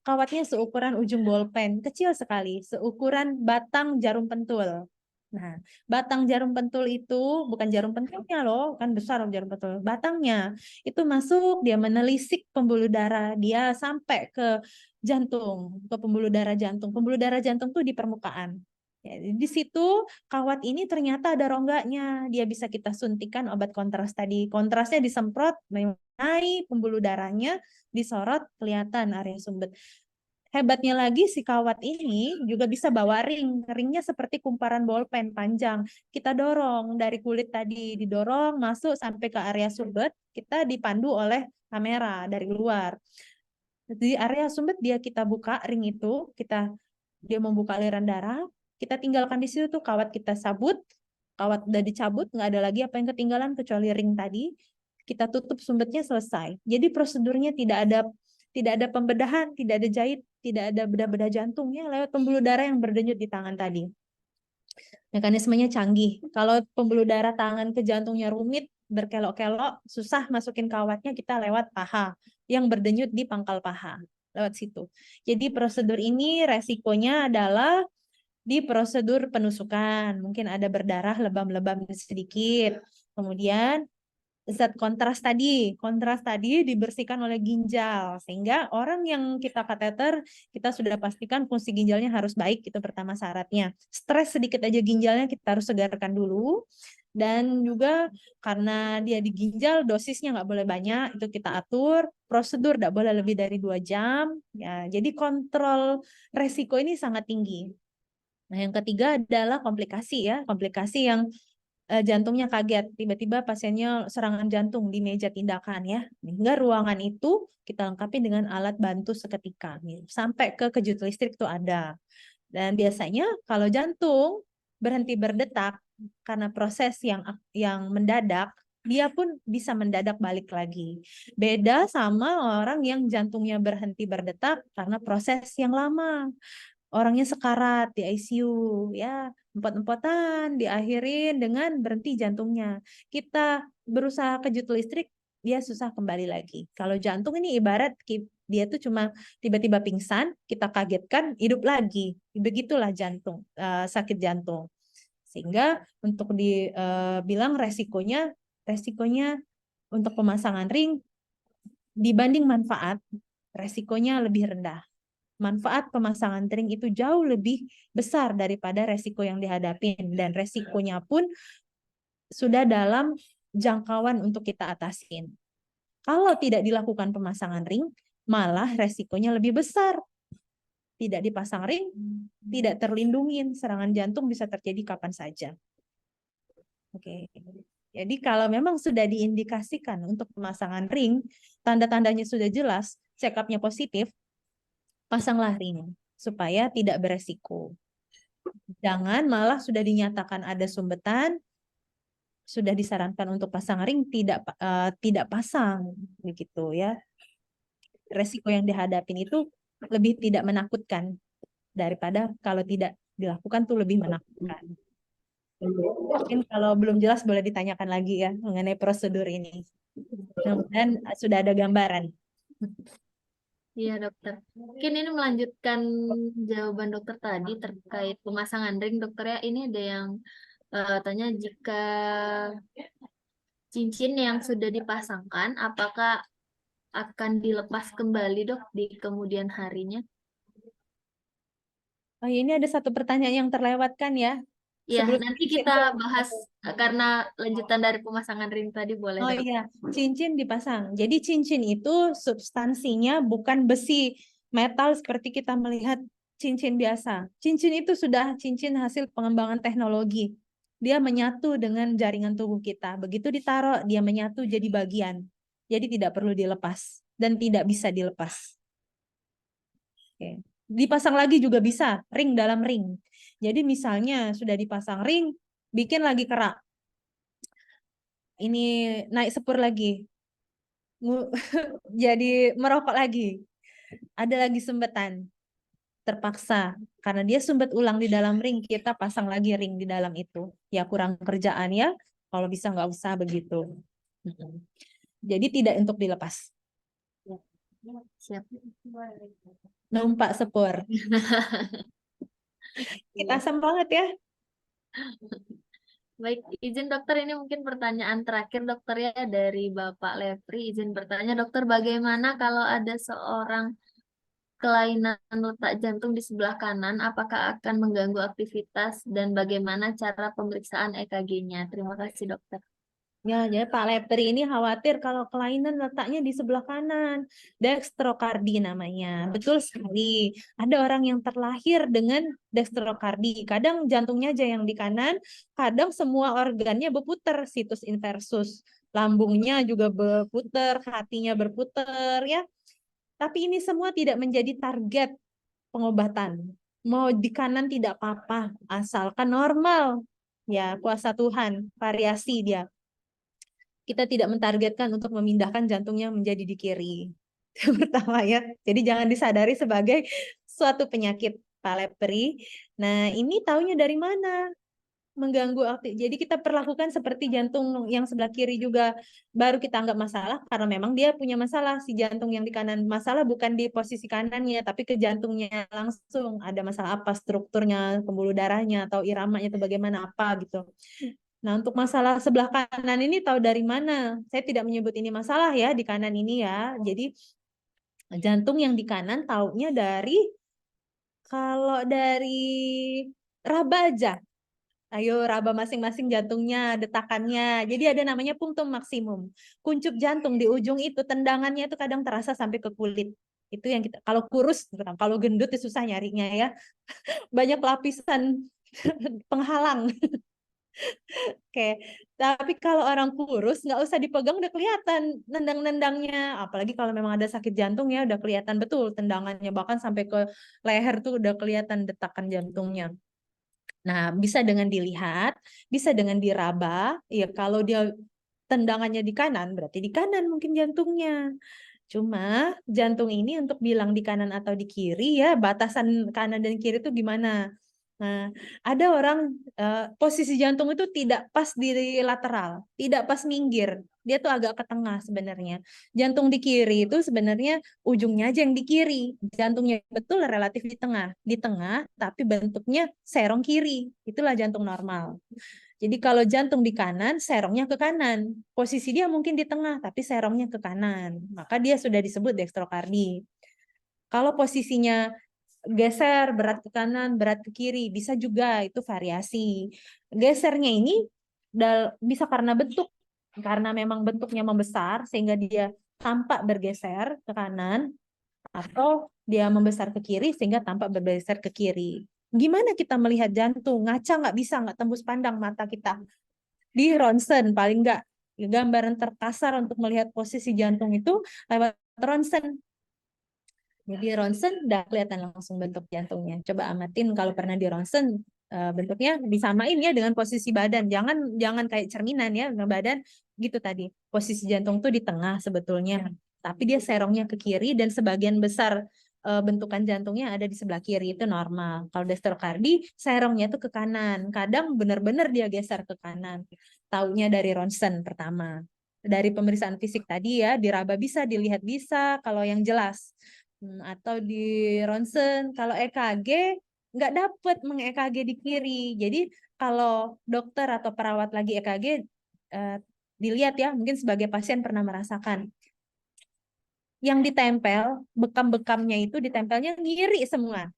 kawatnya seukuran ujung bolpen, kecil sekali, seukuran batang jarum pentul. Nah, batang jarum pentul itu bukan jarum pentulnya loh, kan besar jarum pentul. Batangnya itu masuk, dia menelisik pembuluh darah, dia sampai ke jantung, ke pembuluh darah jantung. Pembuluh darah jantung tuh di permukaan. Ya, di situ kawat ini ternyata ada rongganya, dia bisa kita suntikan obat kontras tadi. Kontrasnya disemprot mengenai pembuluh darahnya, disorot, kelihatan area sumber. Hebatnya lagi si kawat ini juga bisa bawa ring. Ringnya seperti kumparan bolpen panjang. Kita dorong dari kulit tadi, didorong masuk sampai ke area sumbet, kita dipandu oleh kamera dari luar. Di area sumbet kita buka ring itu, dia membuka aliran darah, kita tinggalkan di situ tuh kawat kita sabut, kawat udah dicabut, nggak ada lagi apa yang ketinggalan kecuali ring tadi. Kita tutup sumbetnya, selesai. Jadi prosedurnya tidak ada pembedahan, tidak ada jahit, tidak ada bedah-bedah jantungnya, lewat pembuluh darah yang berdenyut di tangan tadi. Mekanismenya canggih. Kalau pembuluh darah tangan ke jantungnya rumit, berkelok-kelok, susah masukin kawatnya, kita lewat paha yang berdenyut di pangkal paha. Lewat situ. Jadi prosedur ini resikonya adalah di prosedur penusukan. Mungkin ada berdarah, lebam-lebam sedikit. Kemudian zat kontras tadi dibersihkan oleh ginjal, sehingga orang yang kita kateter, kita sudah pastikan fungsi ginjalnya harus baik, itu pertama syaratnya. Stres sedikit aja ginjalnya kita harus segarkan dulu, dan juga karena dia di ginjal, dosisnya nggak boleh banyak, itu kita atur. Prosedur nggak boleh lebih dari 2 jam ya. Jadi kontrol resiko ini sangat tinggi. Nah, yang ketiga adalah komplikasi ya, komplikasi yang jantungnya kaget, tiba-tiba pasiennya serangan jantung di meja tindakan ya. Hingga ruangan itu kita lengkapi dengan alat bantu seketika. Sampai ke kejut listrik itu ada. Dan biasanya kalau jantung berhenti berdetak karena proses yang mendadak, dia pun bisa mendadak balik lagi. Beda sama orang yang jantungnya berhenti berdetak karena proses yang lama. Orangnya sekarat di ICU ya, empot-empotan diakhirin dengan berhenti jantungnya. Kita berusaha kejut listrik, dia susah kembali lagi. Kalau jantung ini ibarat dia tuh cuma tiba-tiba pingsan, kita kagetkan, hidup lagi. Begitulah jantung, sakit jantung. Sehingga untuk dibilang resikonya untuk pemasangan ring dibanding manfaat, resikonya lebih rendah. Manfaat pemasangan ring itu jauh lebih besar daripada resiko yang dihadapin, dan resikonya pun sudah dalam jangkauan untuk kita atasin. Kalau tidak dilakukan pemasangan ring, malah resikonya lebih besar. Tidak dipasang ring, tidak terlindungin, serangan jantung bisa terjadi kapan saja. Oke. Jadi kalau memang sudah diindikasikan untuk pemasangan ring, tanda-tandanya sudah jelas, check up-nya positif, pasanglah ring supaya tidak beresiko. Jangan malah sudah dinyatakan ada sumbetan, sudah disarankan untuk pasang ring, tidak pasang begitu ya. Resiko yang dihadapin itu lebih tidak menakutkan daripada kalau tidak dilakukan tuh lebih menakutkan. Mungkin kalau belum jelas boleh ditanyakan lagi ya mengenai prosedur ini. Dan sudah ada gambaran. Iya dokter. Mungkin ini melanjutkan jawaban dokter tadi terkait pemasangan ring dokter ya. Ini ada yang tanya jika cincin yang sudah dipasangkan, apakah akan dilepas kembali dok di kemudian harinya? Oh, ini ada satu pertanyaan yang terlewatkan ya. Ya, Sebelum nanti cincin kita tuh. bahas karena lanjutan dari pemasangan ring tadi boleh Oh dok. iya, cincin dipasang. Jadi cincin itu substansinya bukan besi metal seperti kita melihat cincin biasa. Cincin itu sudah cincin hasil pengembangan teknologi. Dia menyatu dengan jaringan tubuh kita. Begitu ditaruh, dia menyatu jadi bagian. Jadi tidak perlu dilepas dan tidak bisa dilepas. Oke. Dipasang lagi juga bisa, ring dalam ring. Jadi misalnya sudah dipasang ring, bikin lagi kerak. Ini naik sepur lagi. Jadi merokok lagi. Ada lagi sumbetan. Terpaksa. Karena dia sumbat ulang di dalam ring, kita pasang lagi ring di dalam itu. Ya kurang kerjaan ya. Kalau bisa nggak usah begitu. Jadi tidak untuk dilepas. Siap. Numpak sepur. Kita Iya. semangat ya. Baik, izin dokter ini mungkin pertanyaan terakhir dokter ya dari Bapak Levri. Izin bertanya dokter, bagaimana kalau ada seorang kelainan letak jantung di sebelah kanan, apakah akan mengganggu aktivitas dan bagaimana cara pemeriksaan EKG-nya? Terima kasih dokter. Ya, jadi Pak Lepri ini khawatir kalau kelainan letaknya di sebelah kanan. Dextrokardi namanya. Betul sekali. Ada orang yang terlahir dengan dextrokardi. Kadang jantungnya aja yang di kanan, kadang semua organnya berputar, situs inversus. Lambungnya juga berputar, hatinya berputar ya. Tapi ini semua tidak menjadi target pengobatan. Mau di kanan tidak apa-apa, asalkan normal. Ya, kuasa Tuhan, variasi dia. Kita tidak mentargetkan untuk memindahkan jantungnya menjadi di kiri. Pertama ya. Jadi jangan disadari sebagai suatu penyakit palepri. Nah, ini taunya dari mana? Mengganggu aktif. Jadi kita perlakukan seperti jantung yang sebelah kiri juga. Baru kita anggap masalah karena memang dia punya masalah. Si jantung yang di kanan masalah bukan di posisi kanannya, tapi ke jantungnya langsung. Ada masalah apa strukturnya, pembuluh darahnya atau iramanya atau bagaimana apa gitu. Nah, untuk masalah sebelah kanan ini tahu dari mana? Saya tidak menyebut ini masalah ya di kanan ini ya. Jadi jantung yang di kanan taunya dari kalau dari raba aja. Ayo raba masing-masing jantungnya, detakannya. Jadi ada namanya punktum maksimum. Kuncup jantung di ujung itu tendangannya itu kadang terasa sampai ke kulit. Itu yang kita kalau kurus, kalau gendut itu susah nyarinya ya. Banyak lapisan penghalang. Oke, tapi kalau orang kurus nggak usah dipegang udah kelihatan nendang-nendangnya. Apalagi kalau memang ada sakit jantung ya udah kelihatan betul tendangannya bahkan sampai ke leher tuh udah kelihatan detakan jantungnya. Nah, bisa dengan dilihat, bisa dengan diraba. Ya kalau dia tendangannya di kanan berarti di kanan mungkin jantungnya. Cuma jantung ini untuk bilang di kanan atau di kiri ya batasan kanan dan kiri itu gimana? Nah, ada orang posisi jantung itu tidak pas di lateral, tidak pas minggir. Dia tuh agak ke tengah sebenarnya. Jantung di kiri itu sebenarnya ujungnya aja yang di kiri. Jantungnya betul relatif di tengah, tapi bentuknya serong kiri. Itulah jantung normal. Jadi kalau jantung di kanan, serongnya ke kanan. Posisi dia mungkin di tengah, tapi serongnya ke kanan. Maka dia sudah disebut dextrokardi. Kalau posisinya geser berat ke kanan, berat ke kiri, bisa juga itu variasi. Gesernya ini bisa karena bentuk, karena memang bentuknya membesar sehingga dia tampak bergeser ke kanan, atau dia membesar ke kiri sehingga tampak bergeser ke kiri. Gimana kita melihat jantung? Ngaca nggak bisa, nggak tembus pandang mata kita. Di ronsen paling nggak gambaran terkasar untuk melihat posisi jantung itu lewat ronsen. Jadi ronsen udah kelihatan langsung bentuk jantungnya. Coba amatin kalau pernah di ronsen bentuknya disamain ya dengan posisi badan. Jangan kayak cerminan ya, badan gitu tadi. Posisi jantung tuh di tengah sebetulnya, tapi dia serongnya ke kiri dan sebagian besar bentukan jantungnya ada di sebelah kiri itu normal. Kalau dextrokardi serongnya tuh ke kanan. Kadang benar-benar dia geser ke kanan. Taunya dari ronsen pertama. Dari pemeriksaan fisik tadi ya, diraba bisa, dilihat bisa kalau yang jelas. atau di ronsen. Kalau EKG nggak dapet meng-EKG di kiri. Jadi kalau dokter atau perawat lagi EKG, dilihat ya, mungkin sebagai pasien pernah merasakan. Yang ditempel, bekam-bekamnya itu ditempelnya ngiri semua.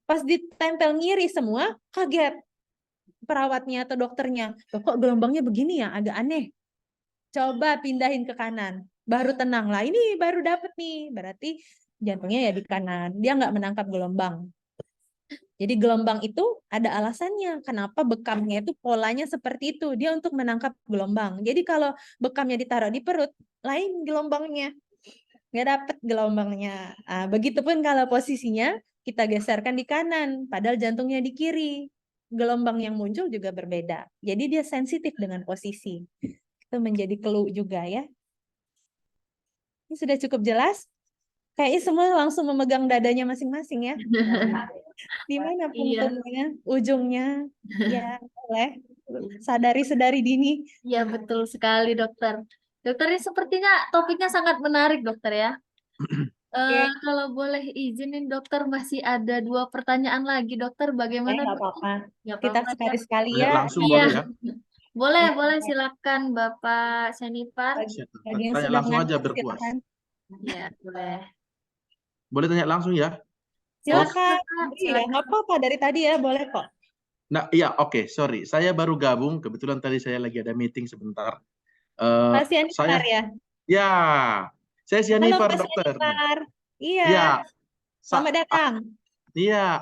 Pas ditempel ngiri semua, kaget perawatnya atau dokternya. Loh, kok gelombangnya begini ya, agak aneh. Coba pindahin ke kanan, baru tenang lah. Ini baru dapet nih, berarti jantungnya ya di kanan. Dia nggak menangkap gelombang. Jadi gelombang itu ada alasannya. Kenapa bekamnya itu polanya seperti itu. Dia untuk menangkap gelombang. Jadi kalau bekamnya ditaruh di perut, lain gelombangnya. Nggak dapet gelombangnya. Nah, begitupun kalau posisinya kita geserkan di kanan, padahal jantungnya di kiri. Gelombang yang muncul juga berbeda. Jadi dia sensitif dengan posisi. Itu menjadi clue juga ya. Ini sudah cukup jelas? Kayaknya semua langsung memegang dadanya masing-masing ya. Di mana Iya, punggungnya, ujungnya? Ya, boleh. Sadari-sadari dini. iya betul sekali dokter. Dokter ini sepertinya topiknya sangat menarik dokter ya. Oke, Kalau boleh izinin dokter masih ada 2 pertanyaan lagi dokter. Bagaimana nggak dokter? apa-apa. Nggak Kita apa-apa ya. sekali-sekali Tanya ya. langsung Iya, boleh ya? boleh Ya, boleh silakan Bapak Senipar. bagi yang Tanya sudah langsung aja ngantuk, berpuas. silakan. Ya boleh. Boleh tanya langsung ya? Silakan Silakan. Bapak, Iya, silakan. nggak apa-apa dari tadi ya, boleh kok. Nah, iya, oke, sorry. Saya baru gabung. Kebetulan tadi saya lagi ada meeting sebentar. Eh, Pak Sianipar saya, ya. ya, saya Halo Sianipar, Pak dokter. Sianipar. Iya, Ya, selamat datang.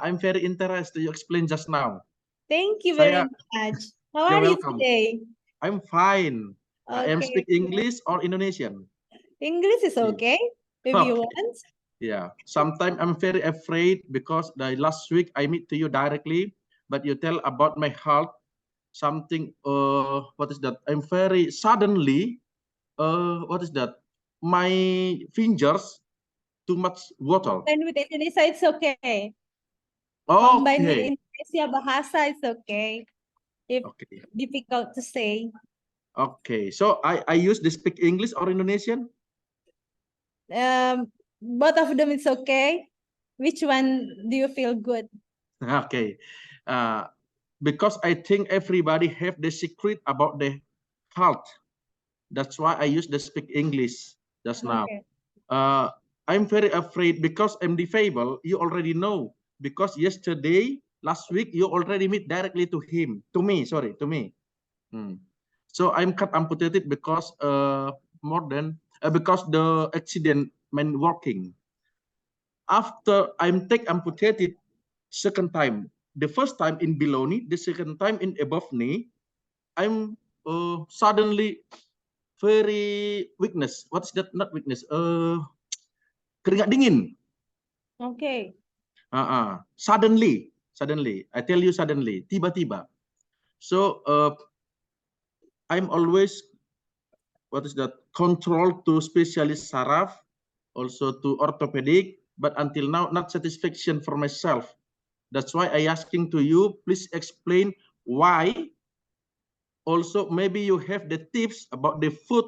I'm very interested you explain just now. Thank you very Saya, much. How you're are you welcome. today? I'm fine. I am Okay. speak English or Indonesian. English is okay if you Okay. want. Yeah, sometimes I'm very afraid because the last week I meet to you directly, but you tell about my health something. What is that? I'm very suddenly. What is that? My fingers too much water. Combine with Indonesia, it's okay. Combine with Okay, Indonesia bahasa, it's okay. If okay, difficult to say. okay. So I use to speak English or Indonesian. Both of them it's okay. Which one do you feel good? Okay, because I think everybody have the secret about the health. That's why I use the speak English just now. Okay. I'm very afraid because I'm disabled. You already know because last week, you already meet directly to me. So I'm cut amputated because because the accident meant working. After I'm take amputated second time, the first time in below knee, the second time in above knee, I'm suddenly very weakness. What's that? Not weakness. Keringat dingin. Okay. Suddenly. I tell you suddenly. Tiba-tiba. So I'm always control to specialist saraf, also to orthopedic, but until now not satisfaction for myself. That's why I asking to you, please explain why. Also, maybe you have the tips about the food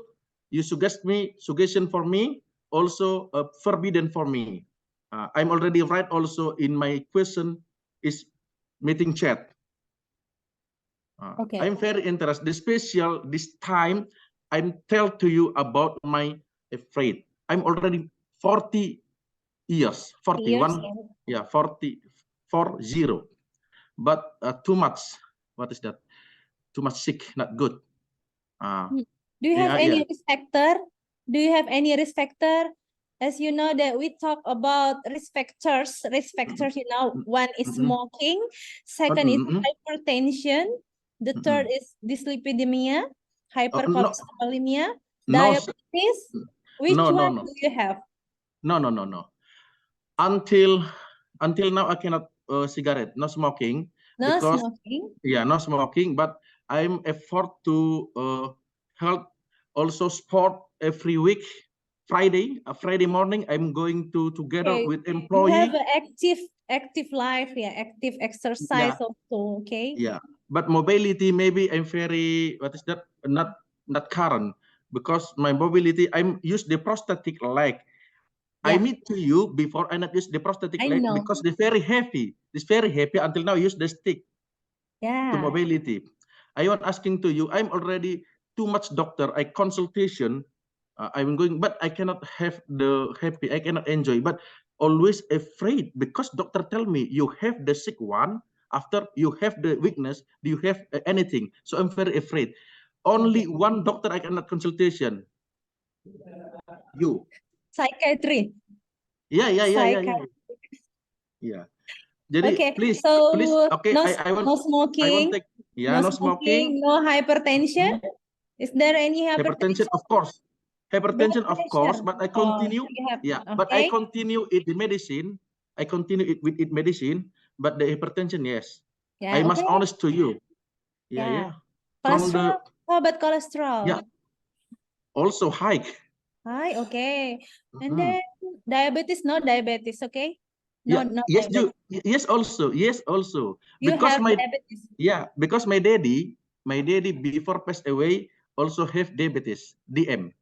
you suggestion for me, also forbidden for me. I'm already right also in my question is meeting chat. Okay. I'm very interested. This time, I'm tell to you about my afraid. I'm already 40 years, 41, yeah, 40. But too much. What is that? Too much sick, not good. Do you have any risk factor? Do you have any risk factor? As you know that we talk about risk factors, you know, one is smoking, second is hypertension, the third is dyslipidemia, hypercholesterolemia, diabetes. Which one do you have? No. Until now, I cannot cigarette, no smoking. No because, smoking. Yeah, no smoking, but I'm effort to help also sport every week. Friday morning, I'm going to together with employee. You have an active life, yeah, active exercise also, okay? Yeah, but mobility maybe I'm very not current because my mobility I'm use the prosthetic leg. I Yeah. need to you before I not use the prosthetic I leg know. because it's very heavy. It's very heavy until now. Use the stick to Yeah. mobility. I want asking to you. I'm already too much doctor. I consultation. I'm going, but I cannot have the happy. I cannot enjoy. But always afraid because doctor tell me you have the sick one. After you have the weakness, do you have anything? So I'm very afraid. Only one doctor I cannot consultation. You. Psychiatry. Yeah. Psychiatry. Yeah. Jadi Okay, please, so okay, no, I want no I smoking, want take no smoking, no hypertension. Is there any hypertension hypertension? of course. Hypertension Blood of course, pressure. but I Oh, continue, you have, but I okay. continue it the medicine. I continue it with it medicine, but the hypertension, yes. I Yeah, must okay. honest to you. Yeah. From Cholesterol, the how about cholesterol? also high. Hi, okay. And Mhm. then diabetes, no diabetes, okay? No, Yeah, no yes, diabetes. yes also. You Because have diabetes. because my daddy before passed away also have diabetes, DM.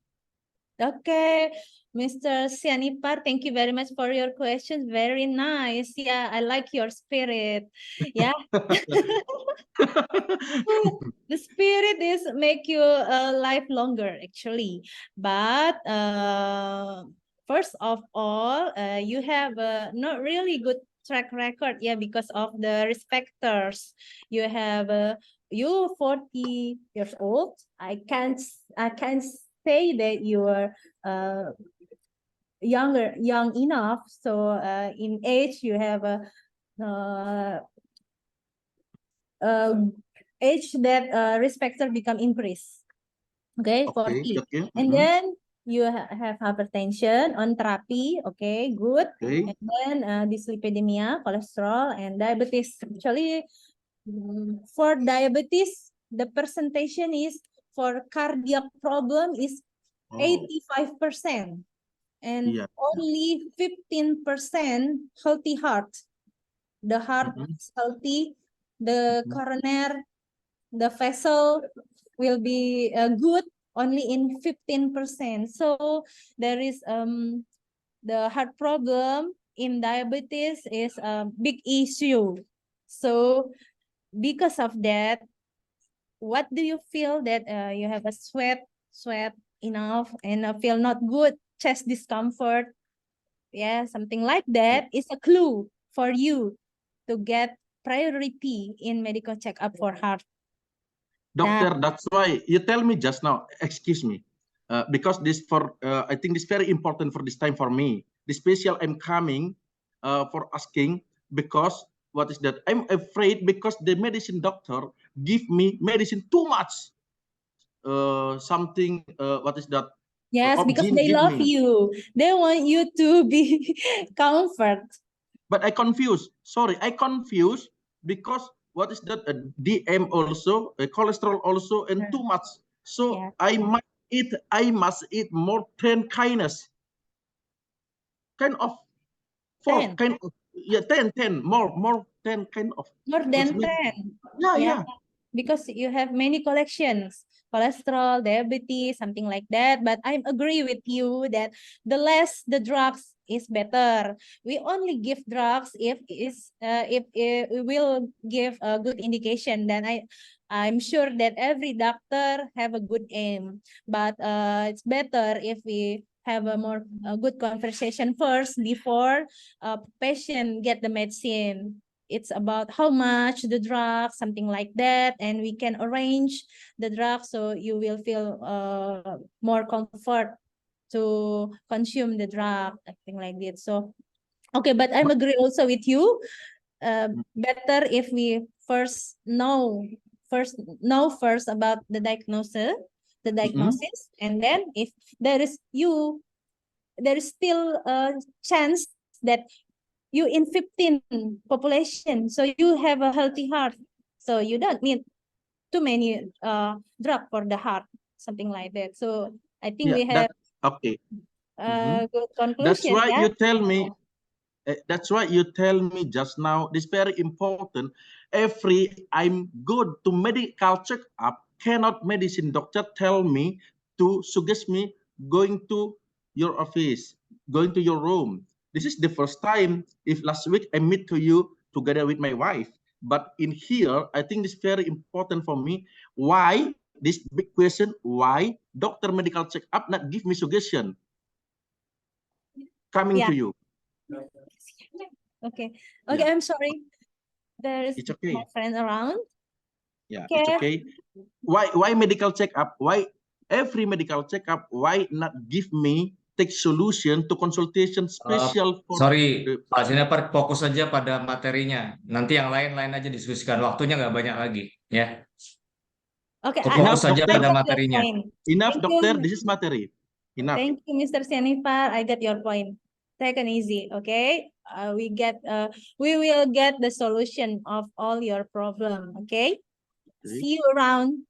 Okay, Mr. Sianipar, thank you very much for your questions. Very nice. Yeah, I like your spirit. Yeah. The spirit is make you life longer actually, but first of all, you have a not really good track record, yeah, because of the respecters. You have you 40 years old. I can't say that you are young enough. So in age you have a uh, age that respecter become increase. Okay, 40. Okay. And then you have hypertension on therapy. Okay, good. Okay. And then dyslipidemia, cholesterol, and diabetes. Actually, for diabetes, the percentage is for cardiac problem is 85%. And Yeah. only 15% healthy heart. The heart is healthy, the coronary, the vessel will be good only in 15%. So there is the heart problem in diabetes is a big issue. So because of that, what do you feel that you have a sweat enough and feel not good, chest discomfort? Yeah, something like that is a clue for you to get priority in medical checkup for heart. Doctor, that's why you tell me just now, excuse me, because this I think this very important for this time for me. The special I'm coming for asking because what is that? I'm afraid because the medicine doctor give me medicine too much. Something, what is that? Yes, because Obgyn they give love me. you. They want you to be comfort. But I confused. Sorry, I confused because what is that? DM also, cholesterol also, and too much. So Yeah. I must eat more 10 kindness. Kind of 4, 10. kind of, yeah, 10, more 10 kind of. More What's than mean? 10. Yeah. Because you have many collections, cholesterol, diabetes, something like that. But I agree with you that the less the drugs is better. We only give drugs if it will give a good indication. Then I'm sure that every doctor have a good aim. But it's better if we have a more good conversation first before a patient get the medicine. It's about how much the drug, something like that, and we can arrange the drug so you will feel more comfort to consume the drug, something like that. So okay, but I'm agree also with you. Better if we first know about the diagnosis, and then if there is still a chance that you in 15 population, so you have a healthy heart, so you don't need too many drug for the heart, something like that. So I think Yeah, we have okay. good That's conclusion. why Yeah. you tell me. That's why you tell me just now. This very important. I'm good to medical check up. Cannot medicine doctor tell me to suggest me going to your office going to your room. This is the first time. If last week I meet to you together with my wife, but in here, I think it's very important for me. Why this big question? Why doctor medical check-up not give me suggestion coming Yeah. to you? Okay. Yeah. I'm sorry. There is It's okay. my friend around. Yeah, Okay. it's okay. Why medical checkup? Why every medical checkup? Why not give me take solution to consultation special for Sorry, Pak Sineper, fokus saja pada materinya. Nanti yang lain-lain aja diskusikan. Waktunya nggak banyak lagi, ya. Okay. Fokus saja I pada got your materinya. point. enough, Thank doctor? you. This is materi. Enough. Thank you, Mr. Sianipar. I get your point. Take it easy, okay? We will get the solution of all your problem, okay? See you around.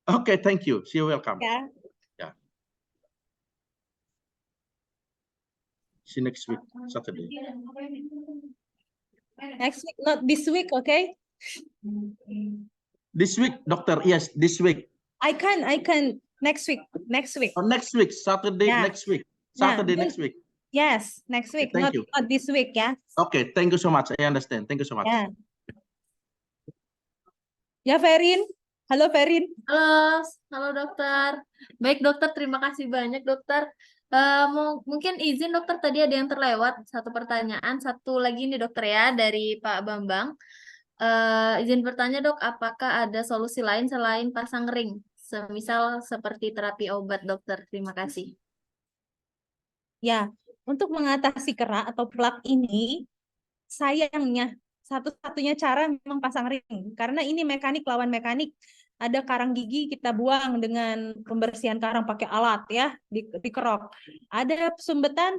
Okay, thank you. See you. Welcome. Yeah. Yeah. See you next week, Saturday. Next week, not this week, okay? This week, doctor. Yes, this week. I can. Next week. Or next week, Saturday. Yeah. Next week. Yeah. Saturday next week. Yes, next week. Thank Not you. this week, yeah. Okay, thank you so much. I understand. Thank you so much. Yeah. Ya, Ferin. Halo, Ferin. Halo dokter. Baik dokter, terima kasih banyak dokter. Mungkin izin dokter, tadi ada yang terlewat satu pertanyaan, satu lagi nih dokter ya dari Pak Bambang. Izin bertanya dok, apakah ada solusi lain selain pasang ring, semisal seperti terapi obat dokter? Terima kasih. Ya, untuk mengatasi kerak atau plak ini, sayangnya satu-satunya cara memang pasang ring. Karena ini mekanik lawan mekanik. Ada karang gigi kita buang dengan pembersihan karang pakai alat ya, dikerok. Ada sumbetan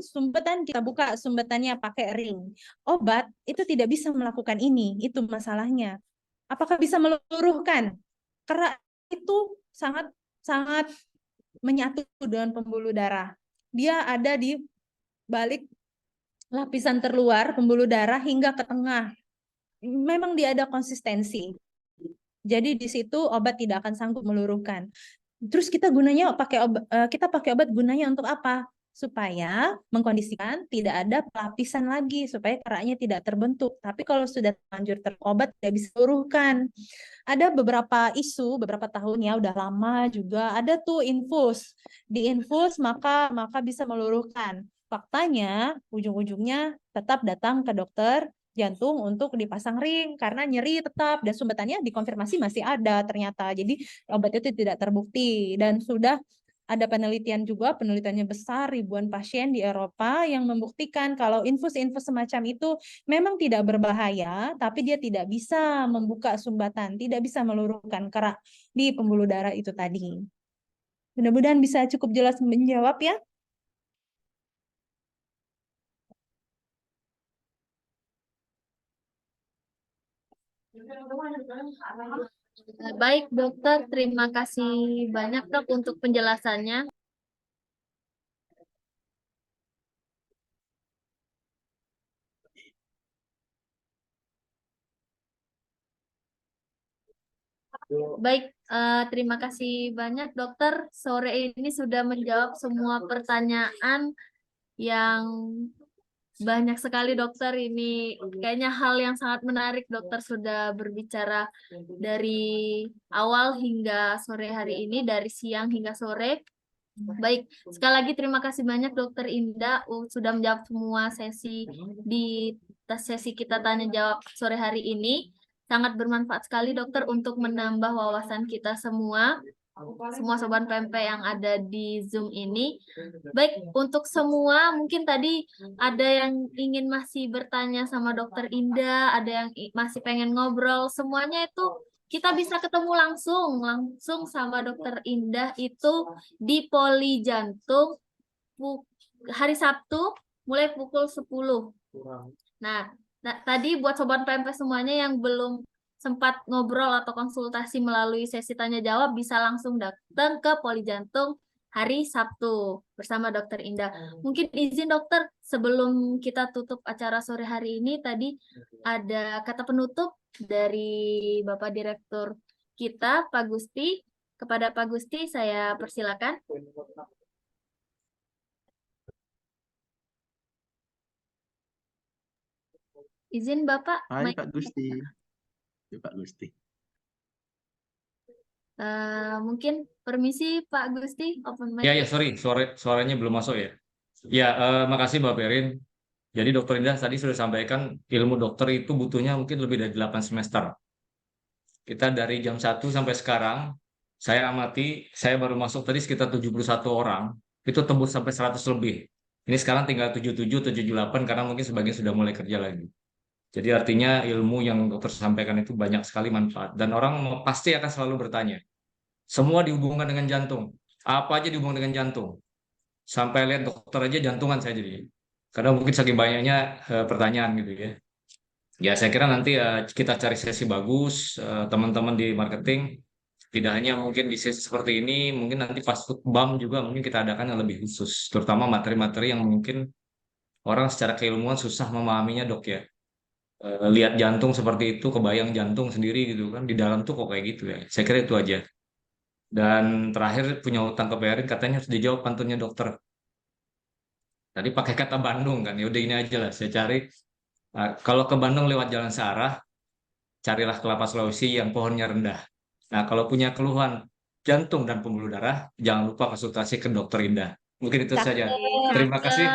kita buka sumbetannya pakai ring. Obat itu tidak bisa melakukan ini, itu masalahnya. Apakah bisa meluruhkan? Kerak itu sangat menyatu dengan pembuluh darah. Dia ada di balik lapisan terluar pembuluh darah hingga ke tengah. Memang dia ada konsistensi. Jadi di situ obat tidak akan sanggup meluruhkan. Terus kita pakai obat gunanya untuk apa? Supaya mengkondisikan tidak ada pelapisan lagi, supaya keraknya tidak terbentuk. Tapi kalau sudah terlanjur terobat tidak bisa meluruhkan. Ada beberapa isu, beberapa tahun ya, udah lama juga, ada tuh infus. Di infus maka bisa meluruhkan. Faktanya, ujung-ujungnya tetap datang ke dokter jantung untuk dipasang ring karena nyeri tetap dan sumbetannya dikonfirmasi masih ada ternyata. Jadi obat itu tidak terbukti dan sudah ada penelitian juga, penelitiannya besar, ribuan pasien di Eropa yang membuktikan kalau infus-infus semacam itu memang tidak berbahaya, tapi dia tidak bisa membuka sumbatan, tidak bisa meluruhkan kerak di pembuluh darah itu tadi. Mudah-mudahan bisa cukup jelas menjawab ya. Baik dokter, terima kasih banyak dok untuk penjelasannya. Baik, terima kasih banyak dokter. Sore ini sudah menjawab semua pertanyaan yang banyak sekali dokter. Ini kayaknya hal yang sangat menarik. Dokter sudah berbicara dari awal hingga sore hari ini, dari siang hingga sore. Baik, sekali lagi terima kasih banyak Dokter Indah sudah menjawab semua sesi di sesi kita tanya jawab sore hari ini. Sangat bermanfaat sekali dokter untuk menambah wawasan kita semua sobat PMP yang ada di Zoom ini. Baik, untuk semua mungkin tadi ada yang ingin masih bertanya sama Dokter Indah, ada yang masih pengen ngobrol, semuanya itu kita bisa ketemu langsung sama Dokter Indah itu di Poli Jantung hari Sabtu mulai pukul 10. Nah, tadi buat sobat PMP semuanya yang belum sempat ngobrol atau konsultasi melalui sesi tanya jawab bisa langsung datang ke Poli Jantung hari Sabtu bersama Dokter Indah. Mungkin izin dokter sebelum kita tutup acara sore hari ini, tadi ada kata penutup dari Bapak Direktur kita, Pak Gusti. Kepada Pak Gusti saya persilakan. Izin Bapak, Hai mic. Pak Gusti. Ya, Pak Gusti. Mungkin permisi Pak Gusti, open mic. Ya, sorry, suaranya belum masuk ya. Ya, makasih Mbak Perin. Jadi Dokter Indah tadi sudah sampaikan ilmu dokter itu butuhnya mungkin lebih dari 8 semester. Kita dari jam 1 sampai sekarang, saya amati, saya baru masuk tadi sekitar 71 orang, itu tembus sampai 100 lebih. Ini sekarang tinggal 77, 78 karena mungkin sebagian sudah mulai kerja lagi. Jadi artinya ilmu yang dokter sampaikan itu banyak sekali manfaat. Dan orang pasti akan selalu bertanya. Semua dihubungkan dengan jantung. Apa aja dihubungkan dengan jantung. Sampai lihat dokter aja jantungan saya jadi. Karena mungkin saking banyaknya pertanyaan gitu ya. Ya saya kira nanti kita cari sesi bagus, teman-teman di marketing. Tidak hanya mungkin di sesi seperti ini, mungkin nanti pas BAM juga mungkin kita adakan yang lebih khusus. Terutama materi-materi yang mungkin orang secara keilmuan susah memahaminya dok ya. Lihat jantung seperti itu, kebayang jantung sendiri gitu kan. Di dalam tuh kok kayak gitu ya. Saya kira itu aja. Dan terakhir punya utang ke Perin katanya harus dijawab pantunnya dokter. Tadi pakai kata Bandung kan. Ya udah ini aja lah. Saya cari kalau ke Bandung lewat jalan searah, carilah kelapa Sulawesi yang pohonnya rendah. Nah, kalau punya keluhan jantung dan pembuluh darah, jangan lupa konsultasi ke dokter Indah. Mungkin itu saja. Cakep. Terima kasih.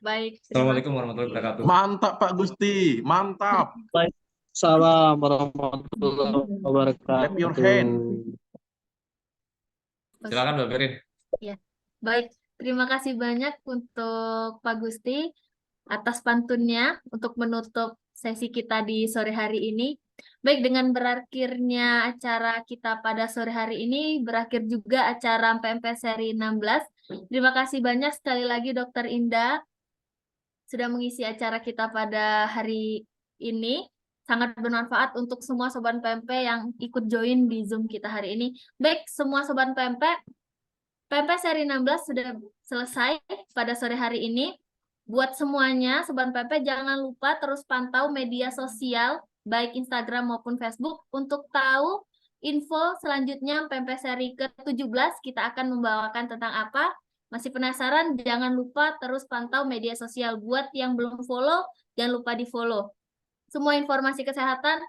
Baik, terima Assalamualaikum warahmatullahi wabarakatuh. Mantap Pak Gusti, mantap. Salam warahmatullahi Clap your wabarakatuh. hand. Silakan Mbak Perin. Baik, terima kasih banyak untuk Pak Gusti atas pantunnya untuk menutup sesi kita di sore hari ini. Baik, dengan berakhirnya acara kita pada sore hari ini, berakhir juga acara PMP seri 16. Terima kasih banyak sekali lagi Dokter Indah sudah mengisi acara kita pada hari ini. Sangat bermanfaat untuk semua Sobat PMP yang ikut join di Zoom kita hari ini. Baik, semua Sobat PMP, PMP seri 16 sudah selesai pada sore hari ini. Buat semuanya, Sobat PMP jangan lupa terus pantau media sosial, baik Instagram maupun Facebook, untuk tahu info selanjutnya PMP seri ke-17 kita akan membawakan tentang apa. Masih penasaran? Jangan lupa terus pantau media sosial. Buat yang belum follow, jangan lupa di-follow. Semua informasi kesehatan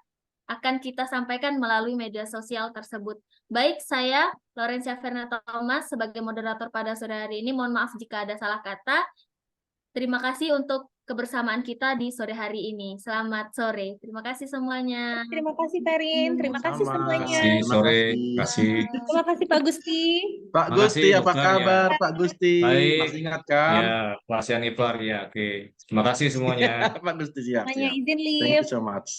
akan kita sampaikan melalui media sosial tersebut. Baik, saya Laurencia Fernanda Thomas sebagai moderator pada sore hari ini. Mohon maaf jika ada salah kata. Terima kasih untuk kebersamaan kita di sore hari ini. Selamat sore. Terima kasih semuanya. Terima kasih Perin, terima kasih Sama. semuanya. Kasih Terima sore. kasih. Kasih. Terima kasih Pak Gusti. Pak Makasih, Gusti, apa dokter, ya. kabar Pak Gusti? Baik. Masih ingat kan? Ya, pasien Ipar ya. Oke. Terima kasih semuanya. Pak Gusti siap, Semuanya siap. izin Thank live. you so much.